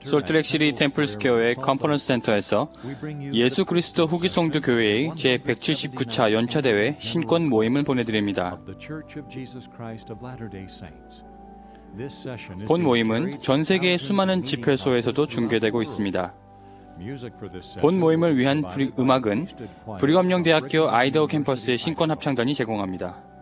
솔트렉시리 템플스퀘어의 컨퍼런스 센터에서 예수 그리스도 후기 성도 교회의 제179차 연차대회 신권 모임을 보내드립니다. 본 모임은 전 세계의 수많은 집회소에서도 중계되고 있습니다. 본 모임을 위한 음악은 브리검영대학교 아이다호 캠퍼스의 신권 합창단이 제공합니다.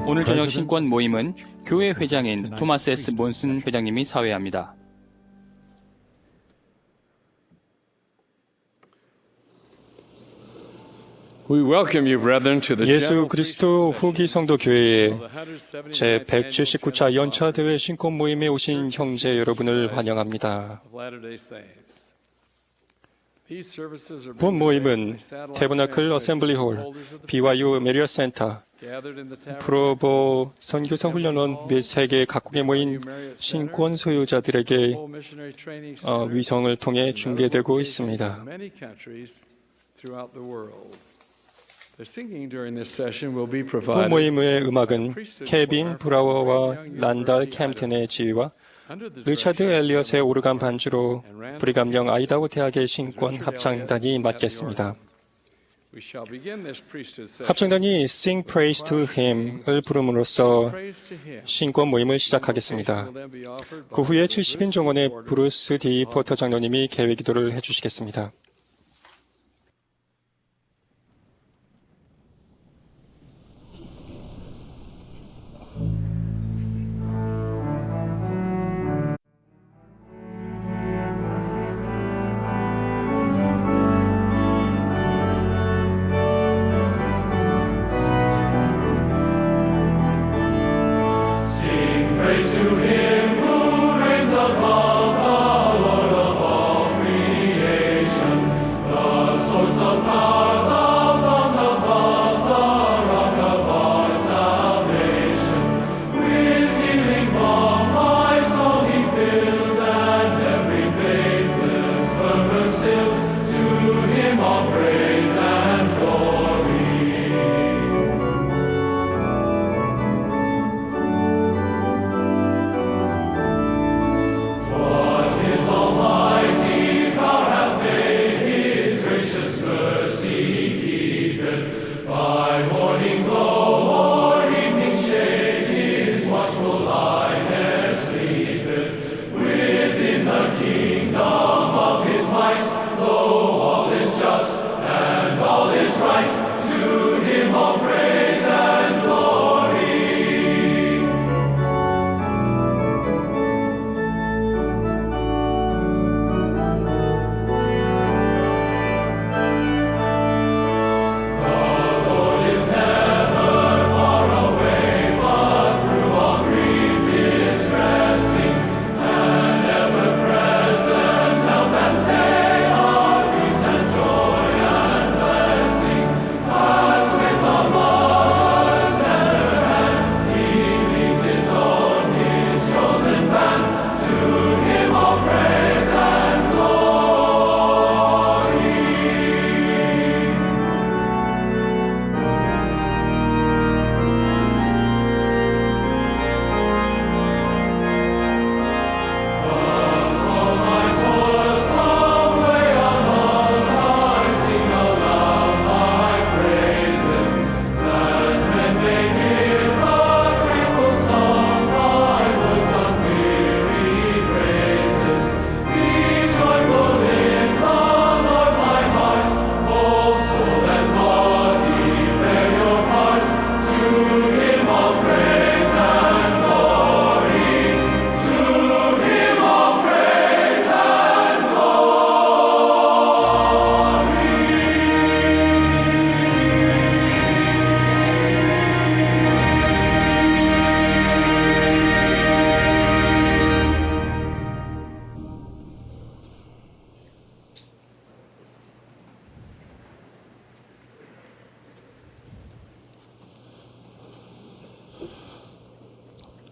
오늘 저녁 신권 모임은 교회 회장인 토마스 S. 몬슨 회장님이 사회합니다. 예수 그리스도 후기 성도 교회의 제179차 연차대회 신권 모임에 오신 형제 여러분을 환영합니다. 본 모임은 태버나클 어셈블리 홀, BYU 메리어 센터, 프로보 선교사 훈련원 및 세계 각국에 모인 신권 소유자들에게 위성을 통해 중계되고 있습니다. 본 모임의 음악은 케빈 브라워와 란달 캠튼의 지휘와 리차드 엘리엇의 오르간 반주로 브리감영 아이다호 대학의 신권 합창단이 맡겠습니다. 합창단이 Sing Praise to Him을 부름으로써 신권 모임을 시작하겠습니다. 그 후에 70인 정원의 브루스 D. 포터 장로님이 개회 기도를 해주시겠습니다.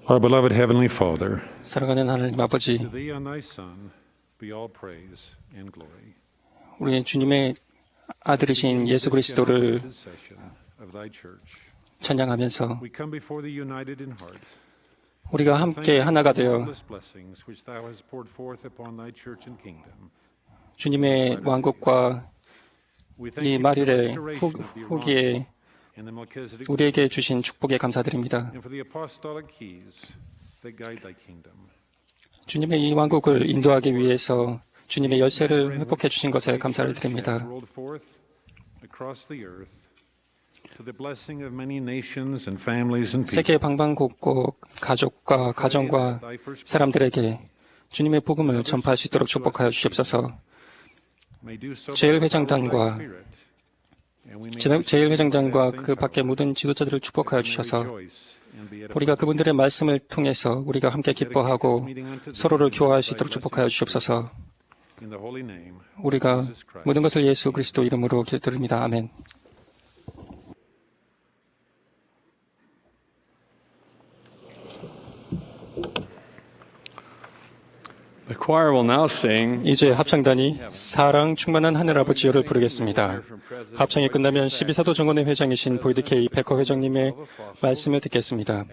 Our beloved Heavenly Father, 사랑하는 하나님 아버지, to Thee and Thy Son be all praise and glory. 우리 주님의 아들이신 예수 그리스도를 Session of Thy Church. 찬양하면서 We come before Thee united in heart. 우리가 함께 하나가 되어 Countless blessings which Thou hast poured forth upon Thy Church and kingdom. 주님의 왕국과 We 이 thank You for the 말일의 restoration of the 후기에 Aaronic and the Melchizedek 우리에게 주신 축복에 감사드립니다. and for the apostolic keys that guide Thy kingdom. 주님의 이 왕국을 인도하기 위해서 주님의 열쇠를 회복해 주신 것에 감사를 드립니다. Rolled forth across the earth to the blessing of many nations and families and people. 세계 방방곡곡 가족과 가정과 사람들에게 주님의 복음을 전파할 수 있도록 축복하여 주시옵소서. 제일회장단과 제일회장단과 그 밖의 모든 지도자들을 축복하여 주셔서 우리가 그분들의 말씀을 통해서 우리가 함께 기뻐하고 서로를 교화할 수 있도록 축복하여 주시옵소서. 우리가 모든 것을 예수 그리스도 이름으로 기도드립니다. 아멘. The choir will now sing. 이제 합창단이 사랑 충만한 하늘아버지여를 부르겠습니다. 합창이 끝나면 12사도 정원회 회장이신 보이드 K. 베커 회장님의 말씀을 듣겠습니다.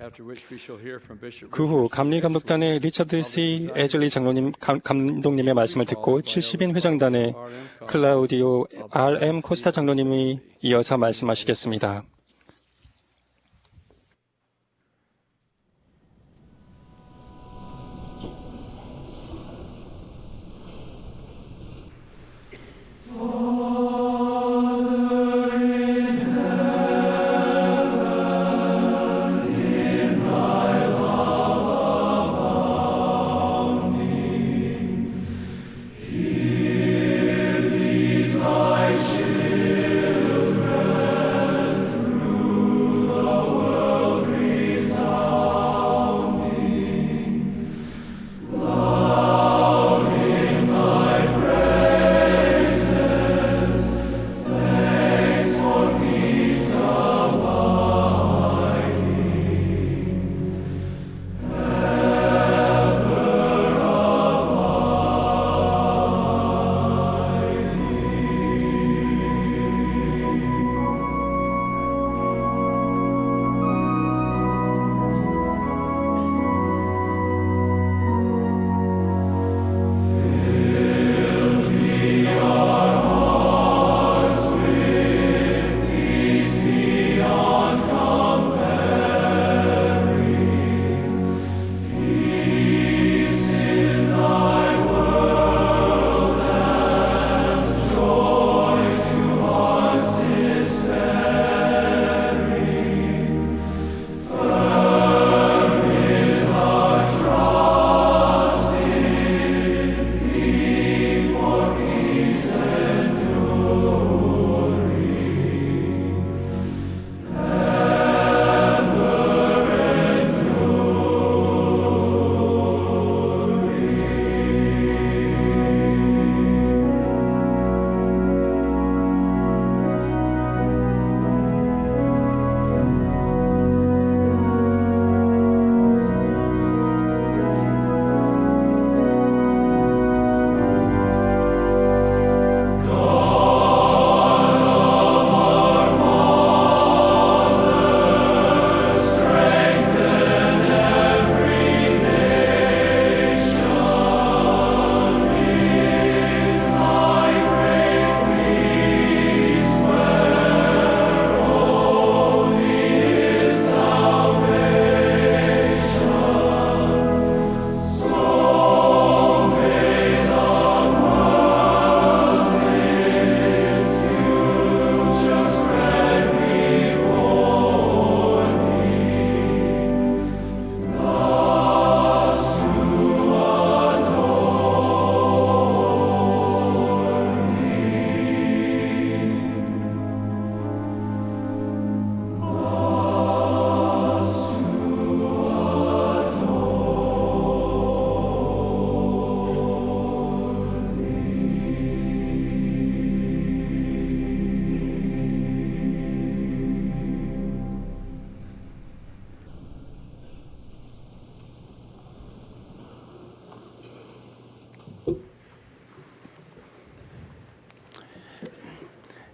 그 후 감리감독단의 리처드 C. 에즐리 장로님 감독님의 말씀을 듣고 70인 회장단의 클라우디오 R.M. 코스타 장로님이 이어서 말씀하시겠습니다.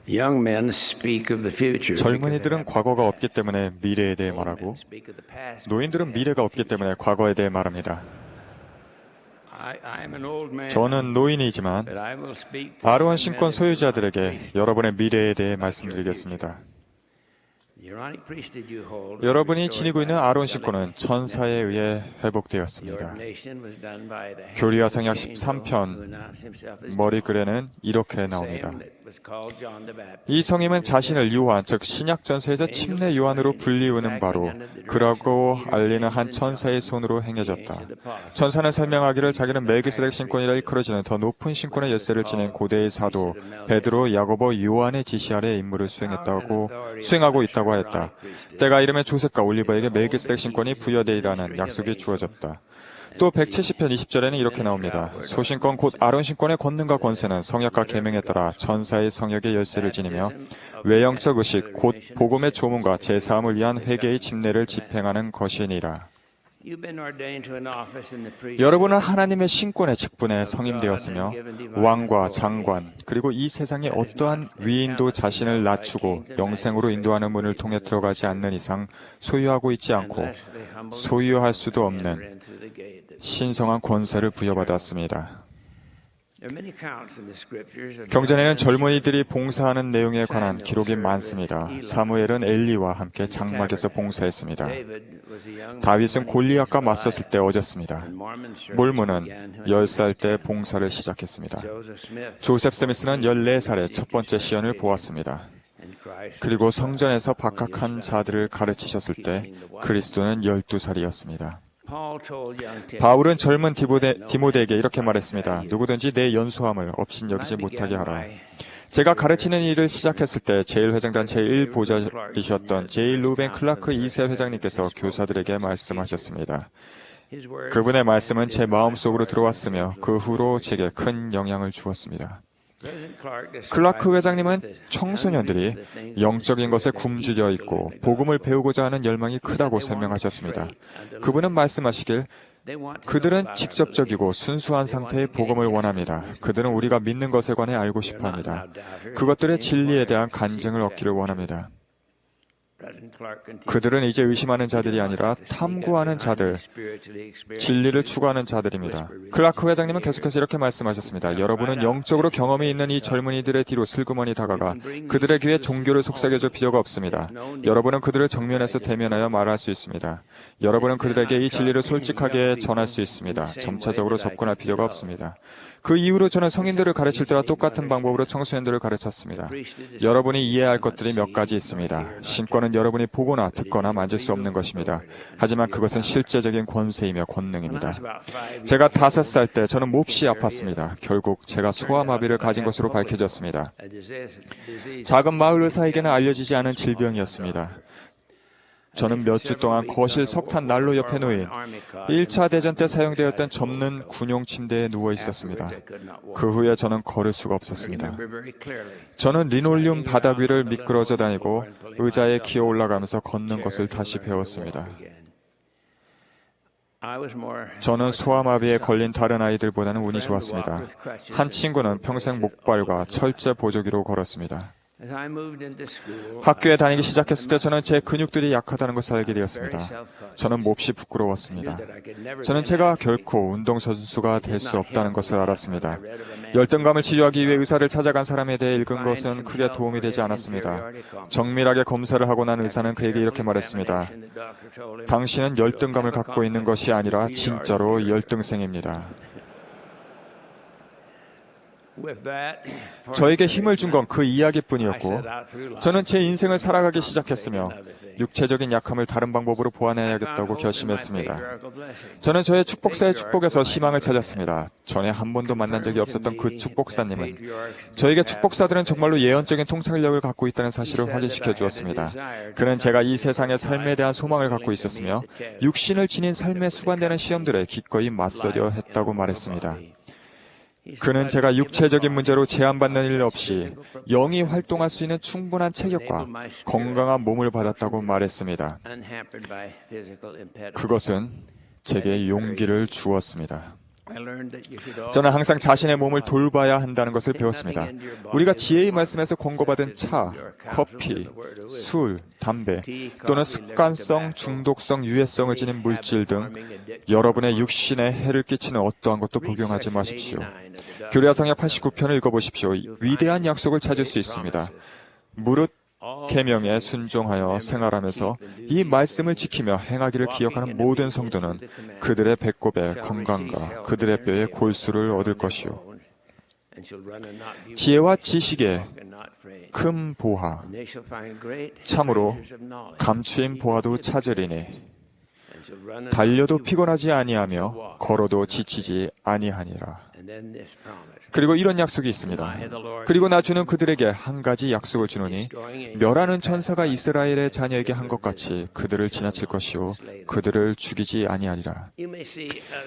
Young men speak of the future. 젊은이들은 과거가 없기 때문에 미래에 대해 말하고 노인들은 미래가 없기 때문에 과거에 대해 말합니다. 저는 노인이지만 아론 신권 소유자들에게 여러분의 미래에 대해 말씀드리겠습니다. 여러분이 지니고 있는 아론 신권은 천사에 의해 회복되었습니다. 교리와 성약 13편 머리글에는 이렇게 나옵니다. 이 성임은 자신을 요한, 즉 신약 전서에서 침례 요한으로 불리우는 바로 그라고 알리는 한 천사의 손으로 행해졌다. 천사는 설명하기를 자기는 멜기세덱 신권이라 일컬어지는 더 높은 신권의 열쇠를 지닌 고대의 사도 베드로, 야고보, 요한의 지시 아래 임무를 수행하고 있다고 하였다. 때가 이르면 조셉과 올리버에게 멜기세덱 신권이 부여되리라는 약속이 주어졌다. 또 170편 20절에는 이렇게 나옵니다. 소신권 곧 아론 신권의 권능과 권세는 성약과 계명에 따라 천사의 성역의 열쇠를 지니며 외형적 의식 곧 복음의 조문과 제사함을 위한 회개의 집례를 집행하는 것이니라. 여러분은 하나님의 신권의 직분에 성임되었으며 왕과 장관 그리고 이 세상의 어떠한 위인도 자신을 낮추고 영생으로 인도하는 문을 통해 들어가지 않는 이상 소유하고 있지 않고 소유할 수도 없는 신성한 권세를 부여받았습니다. 경전에는 젊은이들이 봉사하는 내용에 관한 기록이 많습니다. 사무엘은 엘리와 함께 장막에서 봉사했습니다. 다윗은 골리앗과 맞섰을 때 어졌습니다. 몰몬은 10살 때 봉사를 시작했습니다. 조셉 스미스는 14살에 첫 번째 시연을 보았습니다. 그리고 성전에서 박학한 자들을 가르치셨을 때 그리스도는 12살이었습니다. 바울은 젊은 디모데에게 이렇게 말했습니다. 누구든지 내 연소함을 업신여기지 못하게 하라. 제가 가르치는 일을 시작했을 때 제1회장단 제1보좌이셨던 제이 루벤 클라크 2세 회장님께서 교사들에게 말씀하셨습니다. 그분의 말씀은 제 마음속으로 들어왔으며 그 후로 제게 큰 영향을 주었습니다. 클라크 회장님은 청소년들이 영적인 것에 굶주려 있고 복음을 배우고자 하는 열망이 크다고 설명하셨습니다. 그분은 말씀하시길 그들은 직접적이고 순수한 상태의 복음을 원합니다. 그들은 우리가 믿는 것에 관해 알고 싶어 합니다. 그것들의 진리에 대한 간증을 얻기를 원합니다. 그들은 이제 의심하는 자들이 아니라 탐구하는 자들, 진리를 추구하는 자들입니다. 클라크 회장님은 계속해서 이렇게 말씀하셨습니다. 여러분은 영적으로 경험이 있는 이 젊은이들의 뒤로 슬그머니 다가가 그들의 귀에 종교를 속삭여줄 필요가 없습니다. 여러분은 그들을 정면에서 대면하여 말할 수 있습니다. 여러분은 그들에게 이 진리를 솔직하게 전할 수 있습니다. 점차적으로 접근할 필요가 없습니다. 그 이후로 저는 성인들을 가르칠 때와 똑같은 방법으로 청소년들을 가르쳤습니다. 여러분이 이해해야 할 것들이 몇 가지 있습니다. 신권은 여러분이 보거나 듣거나 만질 수 없는 것입니다. 하지만 그것은 실제적인 권세이며 권능입니다. 제가 5살 때 저는 몹시 아팠습니다. 결국 제가 소아마비를 가진 것으로 밝혀졌습니다. 작은 마을 의사에게는 알려지지 않은 질병이었습니다. 저는 몇 주 동안 거실 석탄 난로 옆에 놓인 1차 대전 때 사용되었던 접는 군용 침대에 누워 있었습니다. 그 후에 저는 걸을 수가 없었습니다. 저는 리놀륨 바닥 위를 미끄러져 다니고 의자에 기어 올라가면서 걷는 것을 다시 배웠습니다. 저는 소아마비에 걸린 다른 아이들보다는 운이 좋았습니다. 한 친구는 평생 목발과 철제 보조기로 걸었습니다. 학교에 다니기 시작했을 때 저는 제 근육들이 약하다는 것을 알게 되었습니다. 저는 몹시 부끄러웠습니다. 저는 제가 결코 운동선수가 될 수 없다는 것을 알았습니다. 열등감을 치료하기 위해 의사를 찾아간 사람에 대해 읽은 것은 크게 도움이 되지 않았습니다. 정밀하게 검사를 하고 난 의사는 그에게 이렇게 말했습니다. 당신은 열등감을 갖고 있는 것이 아니라 진짜로 열등생입니다. 저에게 힘을 준 건 그 이야기뿐이었고 저는 제 인생을 살아가기 시작했으며 육체적인 약함을 다른 방법으로 보완해야겠다고 결심했습니다. 저는 저의 축복사의 축복에서 희망을 찾았습니다. 전에 한 번도 만난 적이 없었던 그 축복사님은 저에게 축복사들은 정말로 예언적인 통찰력을 갖고 있다는 사실을 확인시켜 주었습니다. 그는 제가 이 세상의 삶에 대한 소망을 갖고 있었으며 육신을 지닌 삶에 수반되는 시험들에 기꺼이 맞서려 했다고 말했습니다. 그는 제가 육체적인 문제로 제한받는 일 없이 영이 활동할 수 있는 충분한 체격과 건강한 몸을 받았다고 말했습니다. 그것은 제게 용기를 주었습니다. 저는 항상 자신의 몸을 돌봐야 한다는 것을 배웠습니다. 우리가 지혜의 말씀에서 권고받은 차, 커피, 술, 담배 또는 습관성, 중독성, 유해성을 지닌 물질 등 여러분의 육신에 해를 끼치는 어떠한 것도 복용하지 마십시오. 교리화성역 89편을 읽어보십시오. 위대한 약속을 찾을 수 있습니다. 무릇 계명에 순종하여 생활하면서 이 말씀을 지키며 행하기를 기억하는 모든 성도는 그들의 배꼽의 건강과 그들의 뼈의 골수를 얻을 것이요. 지혜와 지식의 큰 보화, 참으로 감추인 보화도 찾으리니 달려도 피곤하지 아니하며 걸어도 지치지 아니하니라. 그리고 이런 약속이 있습니다. 그리고 나 주는 그들에게 한 가지 약속을 주노니 멸하는 천사가 이스라엘의 자녀에게 한 것 같이 그들을 지나칠 것이요 그들을 죽이지 아니하리라.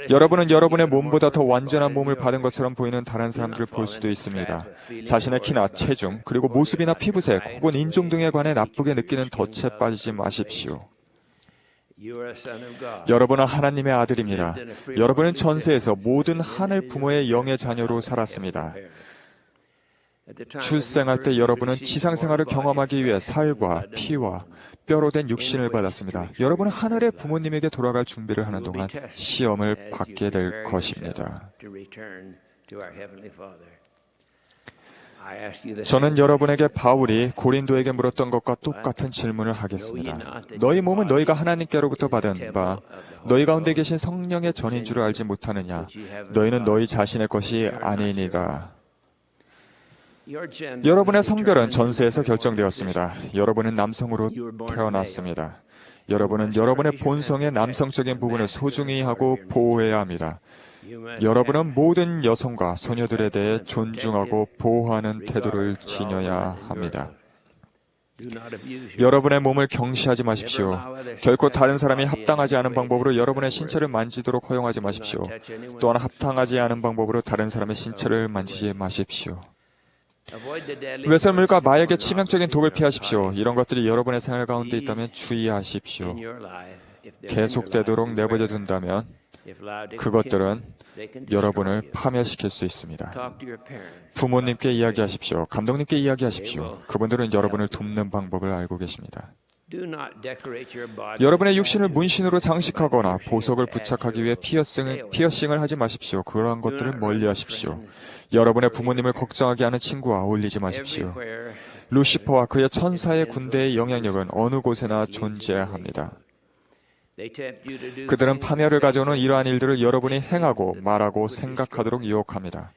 여러분은 여러분의 몸보다 더 완전한 몸을 받은 것처럼 보이는 다른 사람들을 볼 수도 있습니다. 자신의 키나 체중, 그리고 모습이나 피부색 혹은 인종 등에 관해 나쁘게 느끼는 덫에 빠지지 마십시오. 여러분은 하나님의 아들입니다. 여러분은 전세에서 모든 하늘 부모의 영의 자녀로 살았습니다. 출생할 때 여러분은 지상 생활을 경험하기 위해 살과 피와 뼈로 된 육신을 받았습니다. 여러분은 하늘의 부모님에게 돌아갈 준비를 하는 동안 시험을 받게 될 것입니다. 저는 여러분에게 바울이 고린도에게 물었던 것과 똑같은 질문을 하겠습니다. 너희 몸은 너희가 하나님께로부터 받은 바 너희 가운데 계신 성령의 전인 줄을 알지 못하느냐? 너희는 너희 자신의 것이 아니니라. 여러분의 성별은 전세에서 결정되었습니다. 여러분은 남성으로 태어났습니다. 여러분은 여러분의 본성의 남성적인 부분을 소중히 하고 보호해야 합니다. 여러분은 모든 여성과 소녀들에 대해 존중하고 보호하는 태도를 지녀야 합니다. 여러분의 몸을 경시하지 마십시오. 결코 다른 사람이 합당하지 않은 방법으로 여러분의 신체를 만지도록 허용하지 마십시오. 또한 합당하지 않은 방법으로 다른 사람의 신체를 만지지 마십시오. 외설물과 마약의 치명적인 독을 피하십시오. 이런 것들이 여러분의 생활 가운데 있다면 주의하십시오. 계속되도록 내버려 둔다면 그것들은 여러분을 파멸시킬 수 있습니다. 부모님께 이야기하십시오. 감독님께 이야기하십시오. 그분들은 여러분을 돕는 방법을 알고 계십니다. 여러분의 육신을 문신으로 장식하거나 보석을 부착하기 위해 피어싱을 하지 마십시오. 그러한 것들을 멀리하십시오. 여러분의 부모님을 걱정하게 하는 친구와 어울리지 마십시오. 루시퍼와 그의 천사의 군대의 영향력은 어느 곳에나 존재합니다. 그들은 파멸을 가져오는 이러한 일들을 여러분이 행하고 말하고 생각하도록 유혹합니다.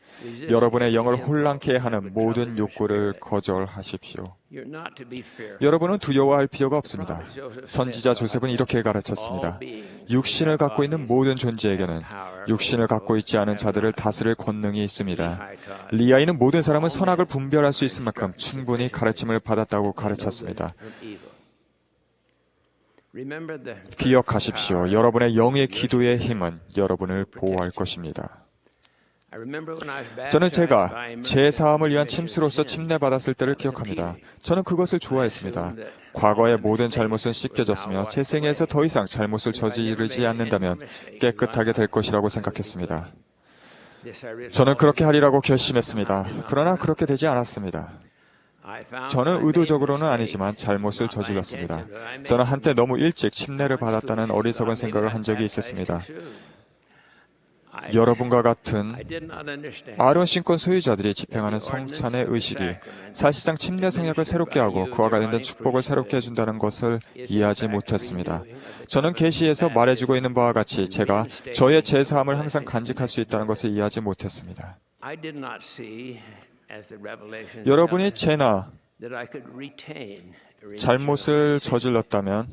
여러분의 영을 혼란케 하는 모든 욕구를 거절하십시오. 여러분은 두려워할 필요가 없습니다. 선지자 조셉은 이렇게 가르쳤습니다. 육신을 갖고 있는 모든 존재에게는 육신을 갖고 있지 않은 자들을 다스릴 권능이 있습니다. 리아이는 모든 사람은 선악을 분별할 수 있을 만큼 충분히 가르침을 받았다고 가르쳤습니다. 기억하십시오. 여러분의 영의 기도의 힘은 여러분을 보호할 것입니다. 저는 제가 제 사함을 위한 침수로서 침례받았을 때를 기억합니다. 저는 그것을 좋아했습니다. 과거의 모든 잘못은 씻겨졌으며 제 생애에서 더 이상 잘못을 저지르지 않는다면 깨끗하게 될 것이라고 생각했습니다. 저는 그렇게 하리라고 결심했습니다. 그러나 그렇게 되지 않았습니다. 저는 의도적으로는 아니지만 잘못을 저질렀습니다. 저는 한때 너무 일찍 침례를 받았다는 어리석은 생각을 한 적이 있었습니다. 여러분과 같은 아론 신권 소유자들이 집행하는 성찬의 의식이 사실상 침례 성약을 새롭게 하고 그와 관련된 축복을 새롭게 해준다는 것을 이해하지 못했습니다. 저는 계시에서 말해주고 있는 바와 같이 제가 저의 제사함을 항상 간직할 수 있다는 것을 이해하지 못했습니다. 여러분이 죄나 잘못을 저질렀다면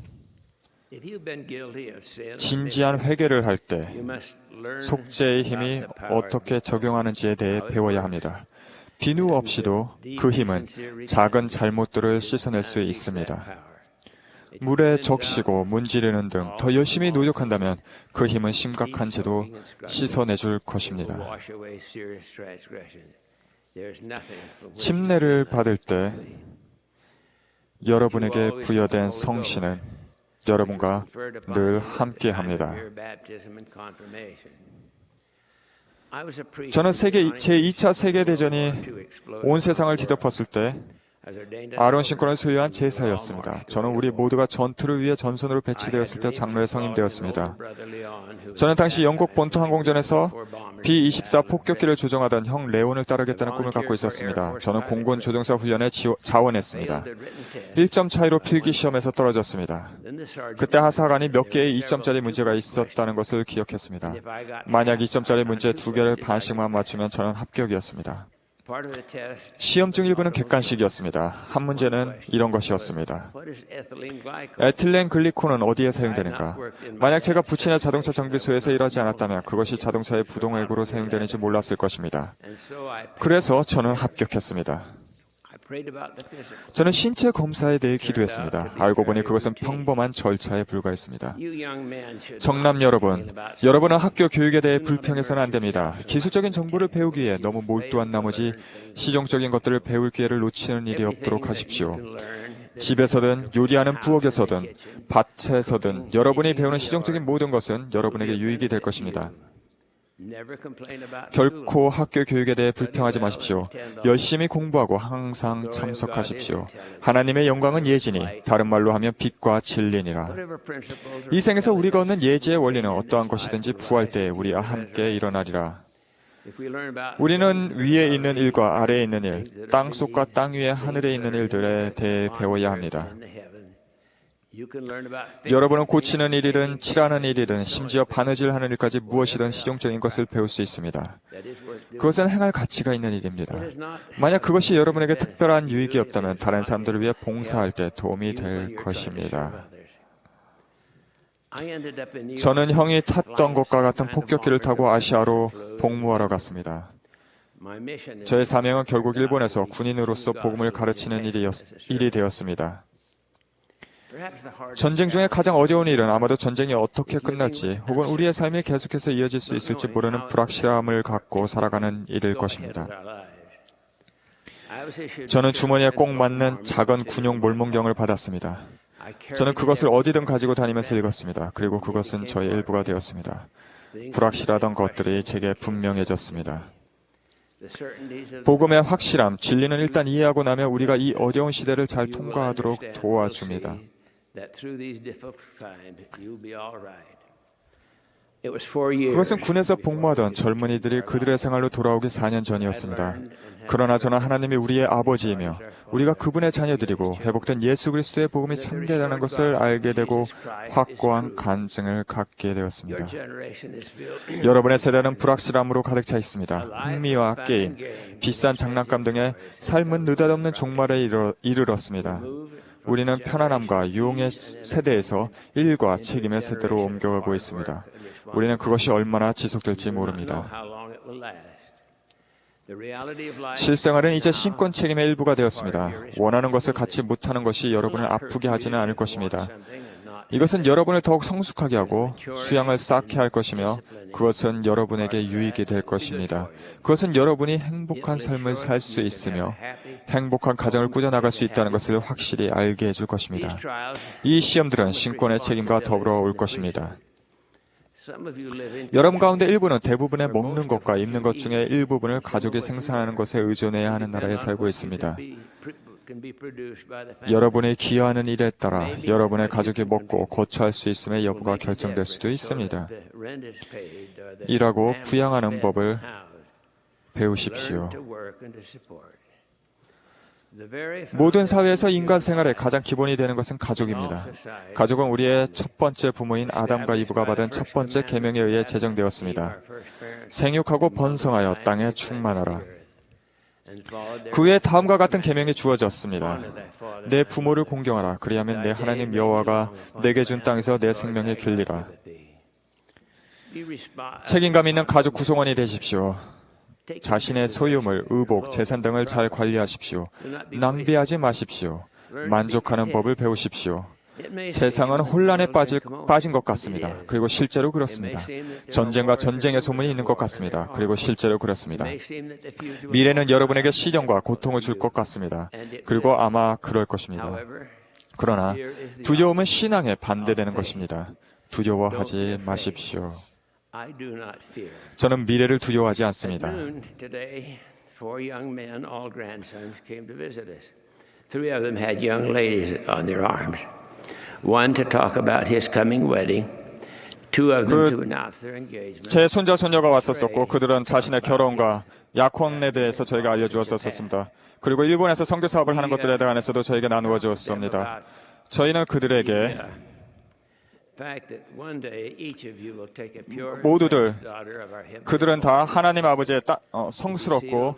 진지한 회개를 할 때 속죄의 힘이 어떻게 적용하는지에 대해 배워야 합니다. 비누 없이도 그 힘은 작은 잘못들을 씻어낼 수 있습니다. 물에 적시고 문지르는 등 더 열심히 노력한다면 그 힘은 심각한 죄도 씻어내줄 것입니다. 침례를 받을 때 여러분에게 부여된 성신은 여러분과 늘 함께합니다. 저는 제2차 세계대전이 온 세상을 뒤덮었을 때 아론 신권을 소유한 제사였습니다. 저는 우리 모두가 전투를 위해 전선으로 배치되었을 때 장로에 성임되었습니다. 저는 당시 영국 본토 항공전에서 B-24 폭격기를 조종하던 형 레온을 따르겠다는 꿈을 갖고 있었습니다. 저는 공군 조종사 훈련에 자원했습니다. 1점 차이로 필기 시험에서 떨어졌습니다. 그때 하사관이 몇 개의 2점짜리 문제가 있었다는 것을 기억했습니다. 만약 2점짜리 문제 2개를 반씩만 맞추면 저는 합격이었습니다. 시험 중 일부는 객관식이었습니다. 한 문제는 이런 것이었습니다. 에틸렌 글리콜은 어디에 사용되는가? 만약 제가 부친의 자동차 정비소에서 일하지 않았다면 그것이 자동차의 부동액으로 사용되는지 몰랐을 것입니다. 그래서 저는 합격했습니다. 저는 신체 검사에 대해 기도했습니다. 알고 보니 그것은 평범한 절차에 불과했습니다. 정남 여러분, 여러분은 학교 교육에 대해 불평해서는 안 됩니다. 기술적인 정보를 배우기 위해 너무 몰두한 나머지 실용적인 것들을 배울 기회를 놓치는 일이 없도록 하십시오. 집에서든 요리하는 부엌에서든 밭에서든 여러분이 배우는 실용적인 모든 것은 여러분에게 유익이 될 것입니다. 결코 학교 교육에 대해 불평하지 마십시오. 열심히 공부하고 항상 참석하십시오. 하나님의 영광은 예지니 다른 말로 하면 빛과 진리니라. 이 생에서 우리가 얻는 예지의 원리는 어떠한 것이든지 부활 때에 우리와 함께 일어나리라. 우리는 위에 있는 일과 아래에 있는 일, 땅속과 땅 위에 하늘에 있는 일들에 대해 배워야 합니다. 여러분은 고치는 일이든 칠하는 일이든 심지어 바느질하는 일까지 무엇이든 실용적인 것을 배울 수 있습니다. 그것은 행할 가치가 있는 일입니다. 만약 그것이 여러분에게 특별한 유익이 없다면 다른 사람들을 위해 봉사할 때 도움이 될 것입니다. 저는 형이 탔던 것과 같은 폭격기를 타고 아시아로 복무하러 갔습니다. 저의 사명은 결국 일본에서 군인으로서 복음을 가르치는 일이 되었습니다. 전쟁 중에 가장 어려운 일은 아마도 전쟁이 어떻게 끝날지 혹은 우리의 삶이 계속해서 이어질 수 있을지 모르는 불확실함을 갖고 살아가는 일일 것입니다. 저는 주머니에 꼭 맞는 작은 군용 몰몬경을 받았습니다. 저는 그것을 어디든 가지고 다니면서 읽었습니다. 그리고 그것은 저의 일부가 되었습니다. 불확실하던 것들이 제게 분명해졌습니다. 복음의 확실함, 진리는 일단 이해하고 나면 우리가 이 어려운 시대를 잘 통과하도록 도와줍니다. 그것은 군에서 복무하던 젊은이들이 그들의 생활로 돌아오기 4년 전이었습니다. 그러나 저는 하나님이 우리의 아버지이며 우리가 그분의 자녀들이고 회복된 예수 그리스도의 복음이 참되다는 것을 알게 되고 확고한 간증을 갖게 되었습니다. 여러분의 세대는 불확실함으로 가득 차 있습니다. 흥미와 게임, 비싼 장난감 등의 삶은 느닷없는 종말에 이르렀습니다. 우리는 편안함과 유흥의 세대에서 일과 책임의 세대로 옮겨가고 있습니다. 우리는 그것이 얼마나 지속될지 모릅니다. 실생활은 이제 신권 책임의 일부가 되었습니다. 원하는 것을 갖지 못하는 것이 여러분을 아프게 하지는 않을 것입니다. 이것은 여러분을 더욱 성숙하게 하고 수양을 쌓게 할 것이며 그것은 여러분에게 유익이 될 것입니다. 그것은 여러분이 행복한 삶을 살 수 있으며 행복한 가정을 꾸려나갈 수 있다는 것을 확실히 알게 해줄 것입니다. 이 시험들은 신권의 책임과 더불어 올 것입니다. 여러분 가운데 일부는 대부분의 먹는 것과 입는 것 중에 일부분을 가족이 생산하는 것에 의존해야 하는 나라에 살고 있습니다. 여러분이 기여하는 일에 따라 여러분의 가족이 먹고 거처할 수 있음의 여부가 결정될 수도 있습니다. 일하고 부양하는 법을 배우십시오. 모든 사회에서 인간 생활의 가장 기본이 되는 것은 가족입니다. 가족은 우리의 첫 번째 부모인 아담과 이브가 받은 첫 번째 계명에 의해 제정되었습니다. 생육하고 번성하여 땅에 충만하라. 그 후에 다음과 같은 계명이 주어졌습니다. 내 부모를 공경하라. 그리하면 내 하나님 여호와가 내게 준 땅에서 내 생명에 길리라. 책임감 있는 가족 구성원이 되십시오. 자신의 소유물, 의복, 재산 등을 잘 관리하십시오. 낭비하지 마십시오. 만족하는 법을 배우십시오. 세상은 혼란에 빠진 것 같습니다. 그리고 실제로 그렇습니다. 전쟁과 전쟁의 소문이 있는 것 같습니다. 그리고 실제로 그렇습니다. 미래는 여러분에게 시련과 고통을 줄 것 같습니다. 그리고 아마 그럴 것입니다. 그러나 두려움은 신앙에 반대되는 것입니다. 두려워하지 마십시오. I do not fear. 저는 미래를 두려워하지 At 않습니다. noon today, 4 young men, all grandsons, came to visit us. 3 of them had young ladies on their arms. One to talk about his coming wedding. 2 of them to announce their engagement. 제 손자 손녀가 왔었었고 그들은 자신의 결혼과 약혼에 대해서 저희가 알려주었었습니다. 그리고 일본에서 선교 사업을 하는 것들에 대해서도 저에게 나누어 주었습니다. 저희는 그들에게 모두들 그들은 다 하나님 아버지의 성스럽고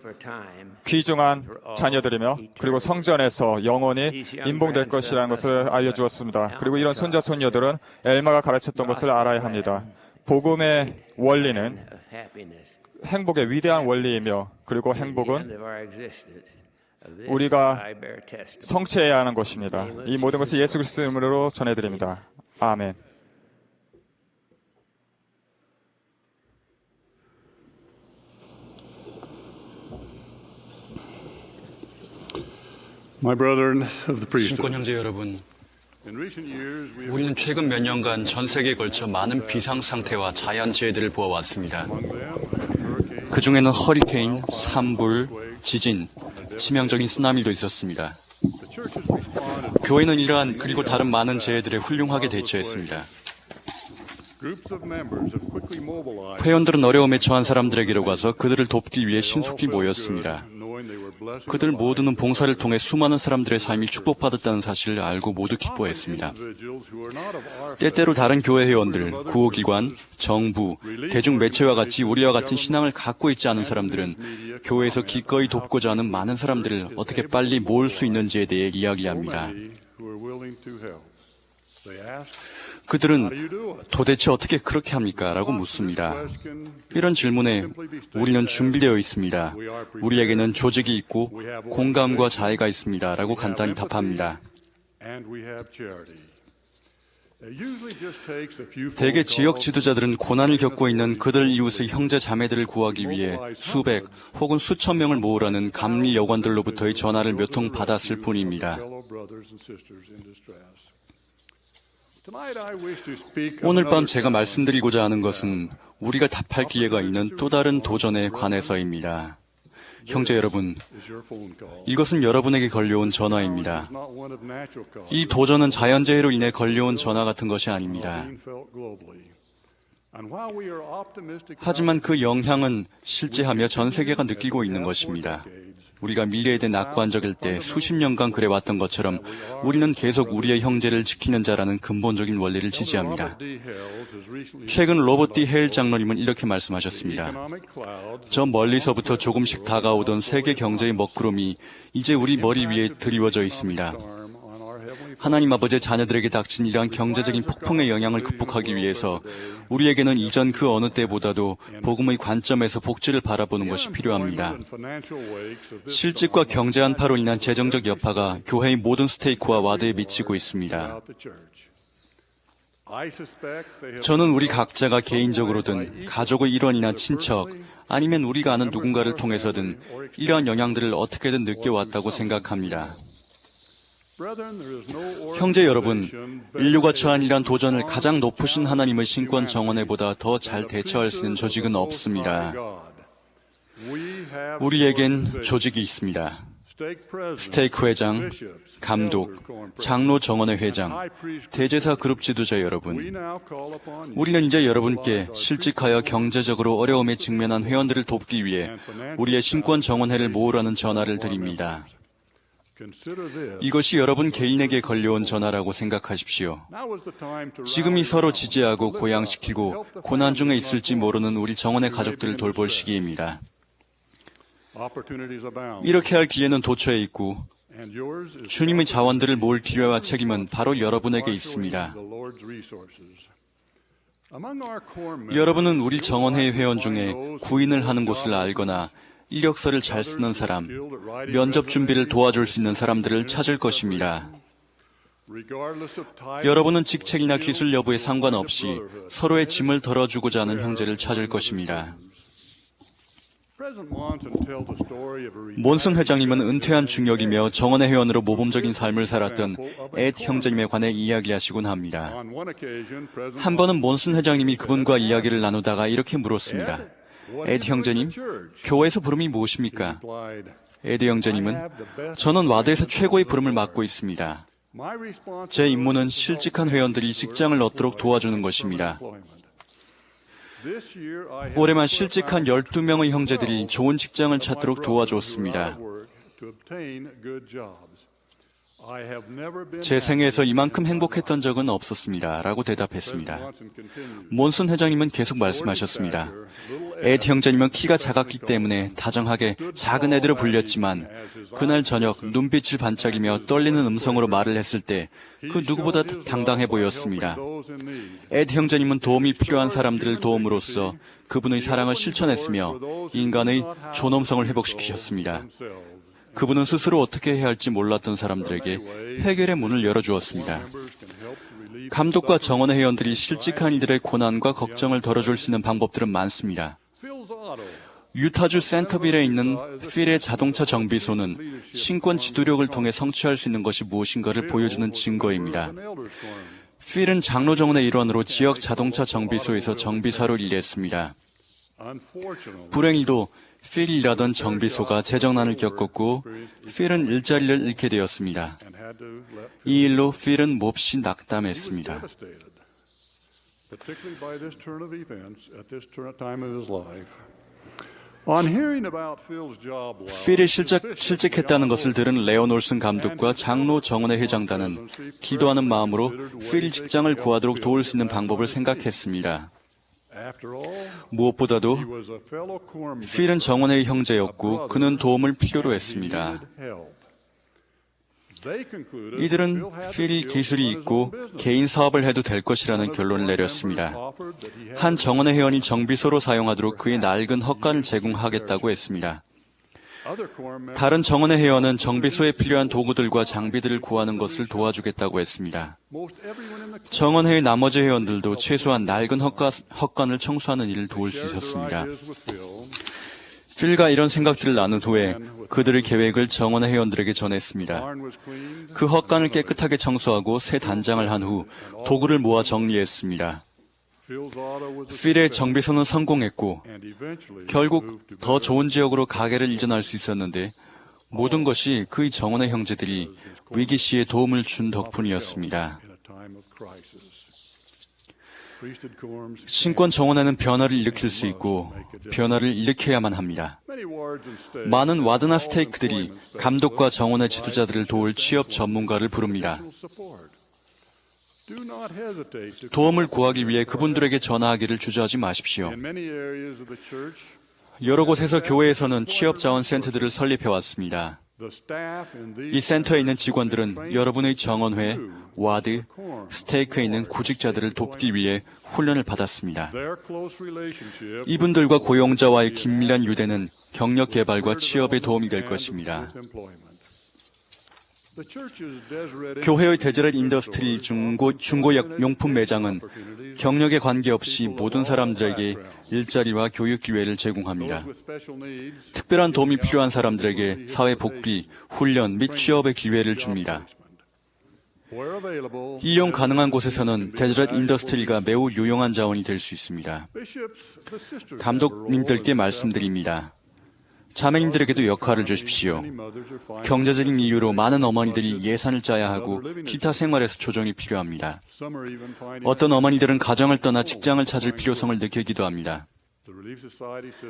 귀중한 자녀들이며 그리고 성전에서 영원히 인봉될 것이라는 것을 알려주었습니다. 그리고 이런 손자 손녀들은 엘마가 가르쳤던 것을 알아야 합니다. 복음의 원리는 행복의 위대한 원리이며 그리고 행복은 우리가 성취해야 하는 것입니다. 이 모든 것을 예수 그리스도 이름으로 전해드립니다. 아멘. My brethren of the priesthood. 신권 형제 여러분, 우리는 최근 몇 년간 전 세계에 걸쳐 많은 비상 상태와 자연재해들을 보아왔습니다. 그 중에는 허리케인, 산불, 지진, 치명적인 쓰나미도 있었습니다. 교회는 이러한 그리고 다른 많은 재해들에 훌륭하게 대처했습니다. 회원들은 어려움에 처한 사람들에게로 가서 그들을 돕기 위해 신속히 모였습니다. 그들 모두는 봉사를 통해 수많은 사람들의 삶이 축복받았다는 사실을 알고 모두 기뻐했습니다. 때때로 다른 교회 회원들, 구호기관, 정부, 대중매체와 같이 우리와 같은 신앙을 갖고 있지 않은 사람들은 교회에서 기꺼이 돕고자 하는 많은 사람들을 어떻게 빨리 모을 수 있는지에 대해 이야기합니다. 그들은 도대체 어떻게 그렇게 합니까? 라고 묻습니다. 이런 질문에 우리는 준비되어 있습니다. 우리에게는 조직이 있고 공감과 자애가 있습니다. 라고 간단히 답합니다. 대개 지역 지도자들은 고난을 겪고 있는 그들 이웃의 형제 자매들을 구하기 위해 수백 혹은 수천 명을 모으라는 감리 여관들로부터의 전화를 몇 통 받았을 뿐입니다. 오늘 밤 제가 말씀드리고자 하는 것은 우리가 답할 기회가 있는 또 다른 도전에 관해서입니다. 형제 여러분, 이것은 여러분에게 걸려온 전화입니다. 이 도전은 자연재해로 인해 걸려온 전화 같은 것이 아닙니다. 하지만 그 영향은 실제하며 전 세계가 느끼고 있는 것입니다. 우리가 미래에 대해 낙관적일 때 수십 년간 그래왔던 것처럼 우리는 계속 우리의 형제를 지키는 자라는 근본적인 원리를 지지합니다. 최근 로버트 D. 헤일 장로님은 이렇게 말씀하셨습니다. 저 멀리서부터 조금씩 다가오던 세계 경제의 먹구름이 이제 우리 머리 위에 드리워져 있습니다. 하나님 아버지의 자녀들에게 닥친 이러한 경제적인 폭풍의 영향을 극복하기 위해서 우리에게는 이전 그 어느 때보다도 복음의 관점에서 복지를 바라보는 것이 필요합니다. 실직과 경제 한파로 인한 재정적 여파가 교회의 모든 스테이크와 와드에 미치고 있습니다. 저는 우리 각자가 개인적으로든 가족의 일원이나 친척 아니면 우리가 아는 누군가를 통해서든 이러한 영향들을 어떻게든 느껴왔다고 생각합니다. 형제 여러분, 인류가 처한 이러한 도전을 가장 높으신 하나님의 신권 정원회보다 더 잘 대처할 수 있는 조직은 없습니다. 우리에겐 조직이 있습니다. 스테이크 회장, 감독, 장로 정원회 회장, 대제사 그룹 지도자 여러분, 우리는 이제 여러분께 실직하여 경제적으로 어려움에 직면한 회원들을 돕기 위해 우리의 신권 정원회를 모으라는 전화를 드립니다. 이것이 여러분 개인에게 걸려온 전화라고 생각하십시오. 지금이 서로 지지하고 고양시키고 고난 중에 있을지 모르는 우리 정원의 가족들을 돌볼 시기입니다. 이렇게 할 기회는 도처에 있고 주님의 자원들을 모을 기회와 책임은 바로 여러분에게 있습니다. 여러분은 우리 정원회의 회원 중에 구인을 하는 곳을 알거나 이력서를 잘 쓰는 사람, 면접 준비를 도와줄 수 있는 사람들을 찾을 것입니다. 여러분은 직책이나 기술 여부에 상관없이 서로의 짐을 덜어주고자 하는 형제를 찾을 것입니다. 몬슨 회장님은 은퇴한 중역이며 정원의 회원으로 모범적인 삶을 살았던 앳 형제님에 관해 이야기하시곤 합니다. 한 번은 몬슨 회장님이 그분과 이야기를 나누다가 이렇게 물었습니다. 앳 형제님, 교회에서 부름이 무엇입니까? 앳 형제님은 저는 와드에서 최고의 부름을 맡고 있습니다. 제 임무는 실직한 회원들이 직장을 얻도록 도와주는 것입니다. 올해만 실직한 12명의 형제들이 좋은 직장을 찾도록 도와줬습니다. 제 생애에서 이만큼 행복했던 적은 없었습니다. 라고 대답했습니다. 몬슨 회장님은 계속 말씀하셨습니다. 앳 형제님은 키가 작았기 때문에 다정하게 작은 애들을 불렸지만 그날 저녁 눈빛을 반짝이며 떨리는 음성으로 말을 했을 때 그 누구보다 당당해 보였습니다. 앳 형제님은 도움이 필요한 사람들을 도움으로써 그분의 사랑을 실천했으며 인간의 존엄성을 회복시키셨습니다. 그분은 스스로 어떻게 해야 할지 몰랐던 사람들에게 해결의 문을 열어주었습니다. 감독과 정원의 회원들이 실직한 이들의 고난과 걱정을 덜어줄 수 있는 방법들은 많습니다. 유타주 센터빌에 있는 필의 자동차 정비소는 신권 지도력을 통해 성취할 수 있는 것이 무엇인가를 보여주는 증거입니다. 필은 장로 정원의 일원으로 지역 자동차 정비소에서 정비사로 일했습니다. 불행히도 필이 일하던 정비소가 재정난을 겪었고 필은 일자리를 잃게 되었습니다. 이 일로 필은 몹시 낙담했습니다. 필이 실직했다는 것을 들은 레온 올슨 감독과 장로 정원의 회장단은 기도하는 마음으로 필이 직장을 구하도록 도울 수 있는 방법을 생각했습니다. 무엇보다도 필은 정원의 형제였고 그는 도움을 필요로 했습니다. 이들은 필이 기술이 있고 개인 사업을 해도 될 것이라는 결론을 내렸습니다. 한 정원의 회원이 정비소로 사용하도록 그의 낡은 헛간을 제공하겠다고 했습니다. 다른 정원의 회원은 정비소에 필요한 도구들과 장비들을 구하는 것을 도와주겠다고 했습니다. 정원회의 나머지 회원들도 최소한 낡은 헛간을 청소하는 일을 도울 수 있었습니다. 필과 이런 생각들을 나눈 후에 그들의 계획을 정원의 회원들에게 전했습니다. 그 헛간을 깨끗하게 청소하고 새 단장을 한 후 도구를 모아 정리했습니다. 필의 정비소는 성공했고 결국 더 좋은 지역으로 가게를 이전할 수 있었는데 모든 것이 그의 정원의 형제들이 위기 시에 도움을 준 덕분이었습니다. 신권 정원에는 변화를 일으킬 수 있고 변화를 일으켜야만 합니다. 많은 와드나 스테이크들이 감독과 정원의 지도자들을 도울 취업 전문가를 부릅니다. 도움을 구하기 위해 그분들에게 전화하기를 주저하지 마십시오. 여러 곳에서 교회에서는 취업자원센터들을 설립해왔습니다. 이 센터에 있는 직원들은 여러분의 정원회, 와드, 스테이크에 있는 구직자들을 돕기 위해 훈련을 받았습니다. 이분들과 고용자와의 긴밀한 유대는 경력 개발과 취업에 도움이 될 것입니다. 교회의 데저렛 인더스트리 중고용품 매장은 경력에 관계없이 모든 사람들에게 일자리와 교육 기회를 제공합니다. 특별한 도움이 필요한 사람들에게 사회 복리, 훈련 및 취업의 기회를 줍니다. 이용 가능한 곳에서는 데저렛 인더스트리가 매우 유용한 자원이 될 수 있습니다. 감독님들께 말씀드립니다. 자매님들에게도 역할을 주십시오. 경제적인 이유로 많은 어머니들이 예산을 짜야 하고 기타 생활에서 조정이 필요합니다. 어떤 어머니들은 가정을 떠나 직장을 찾을 필요성을 느끼기도 합니다.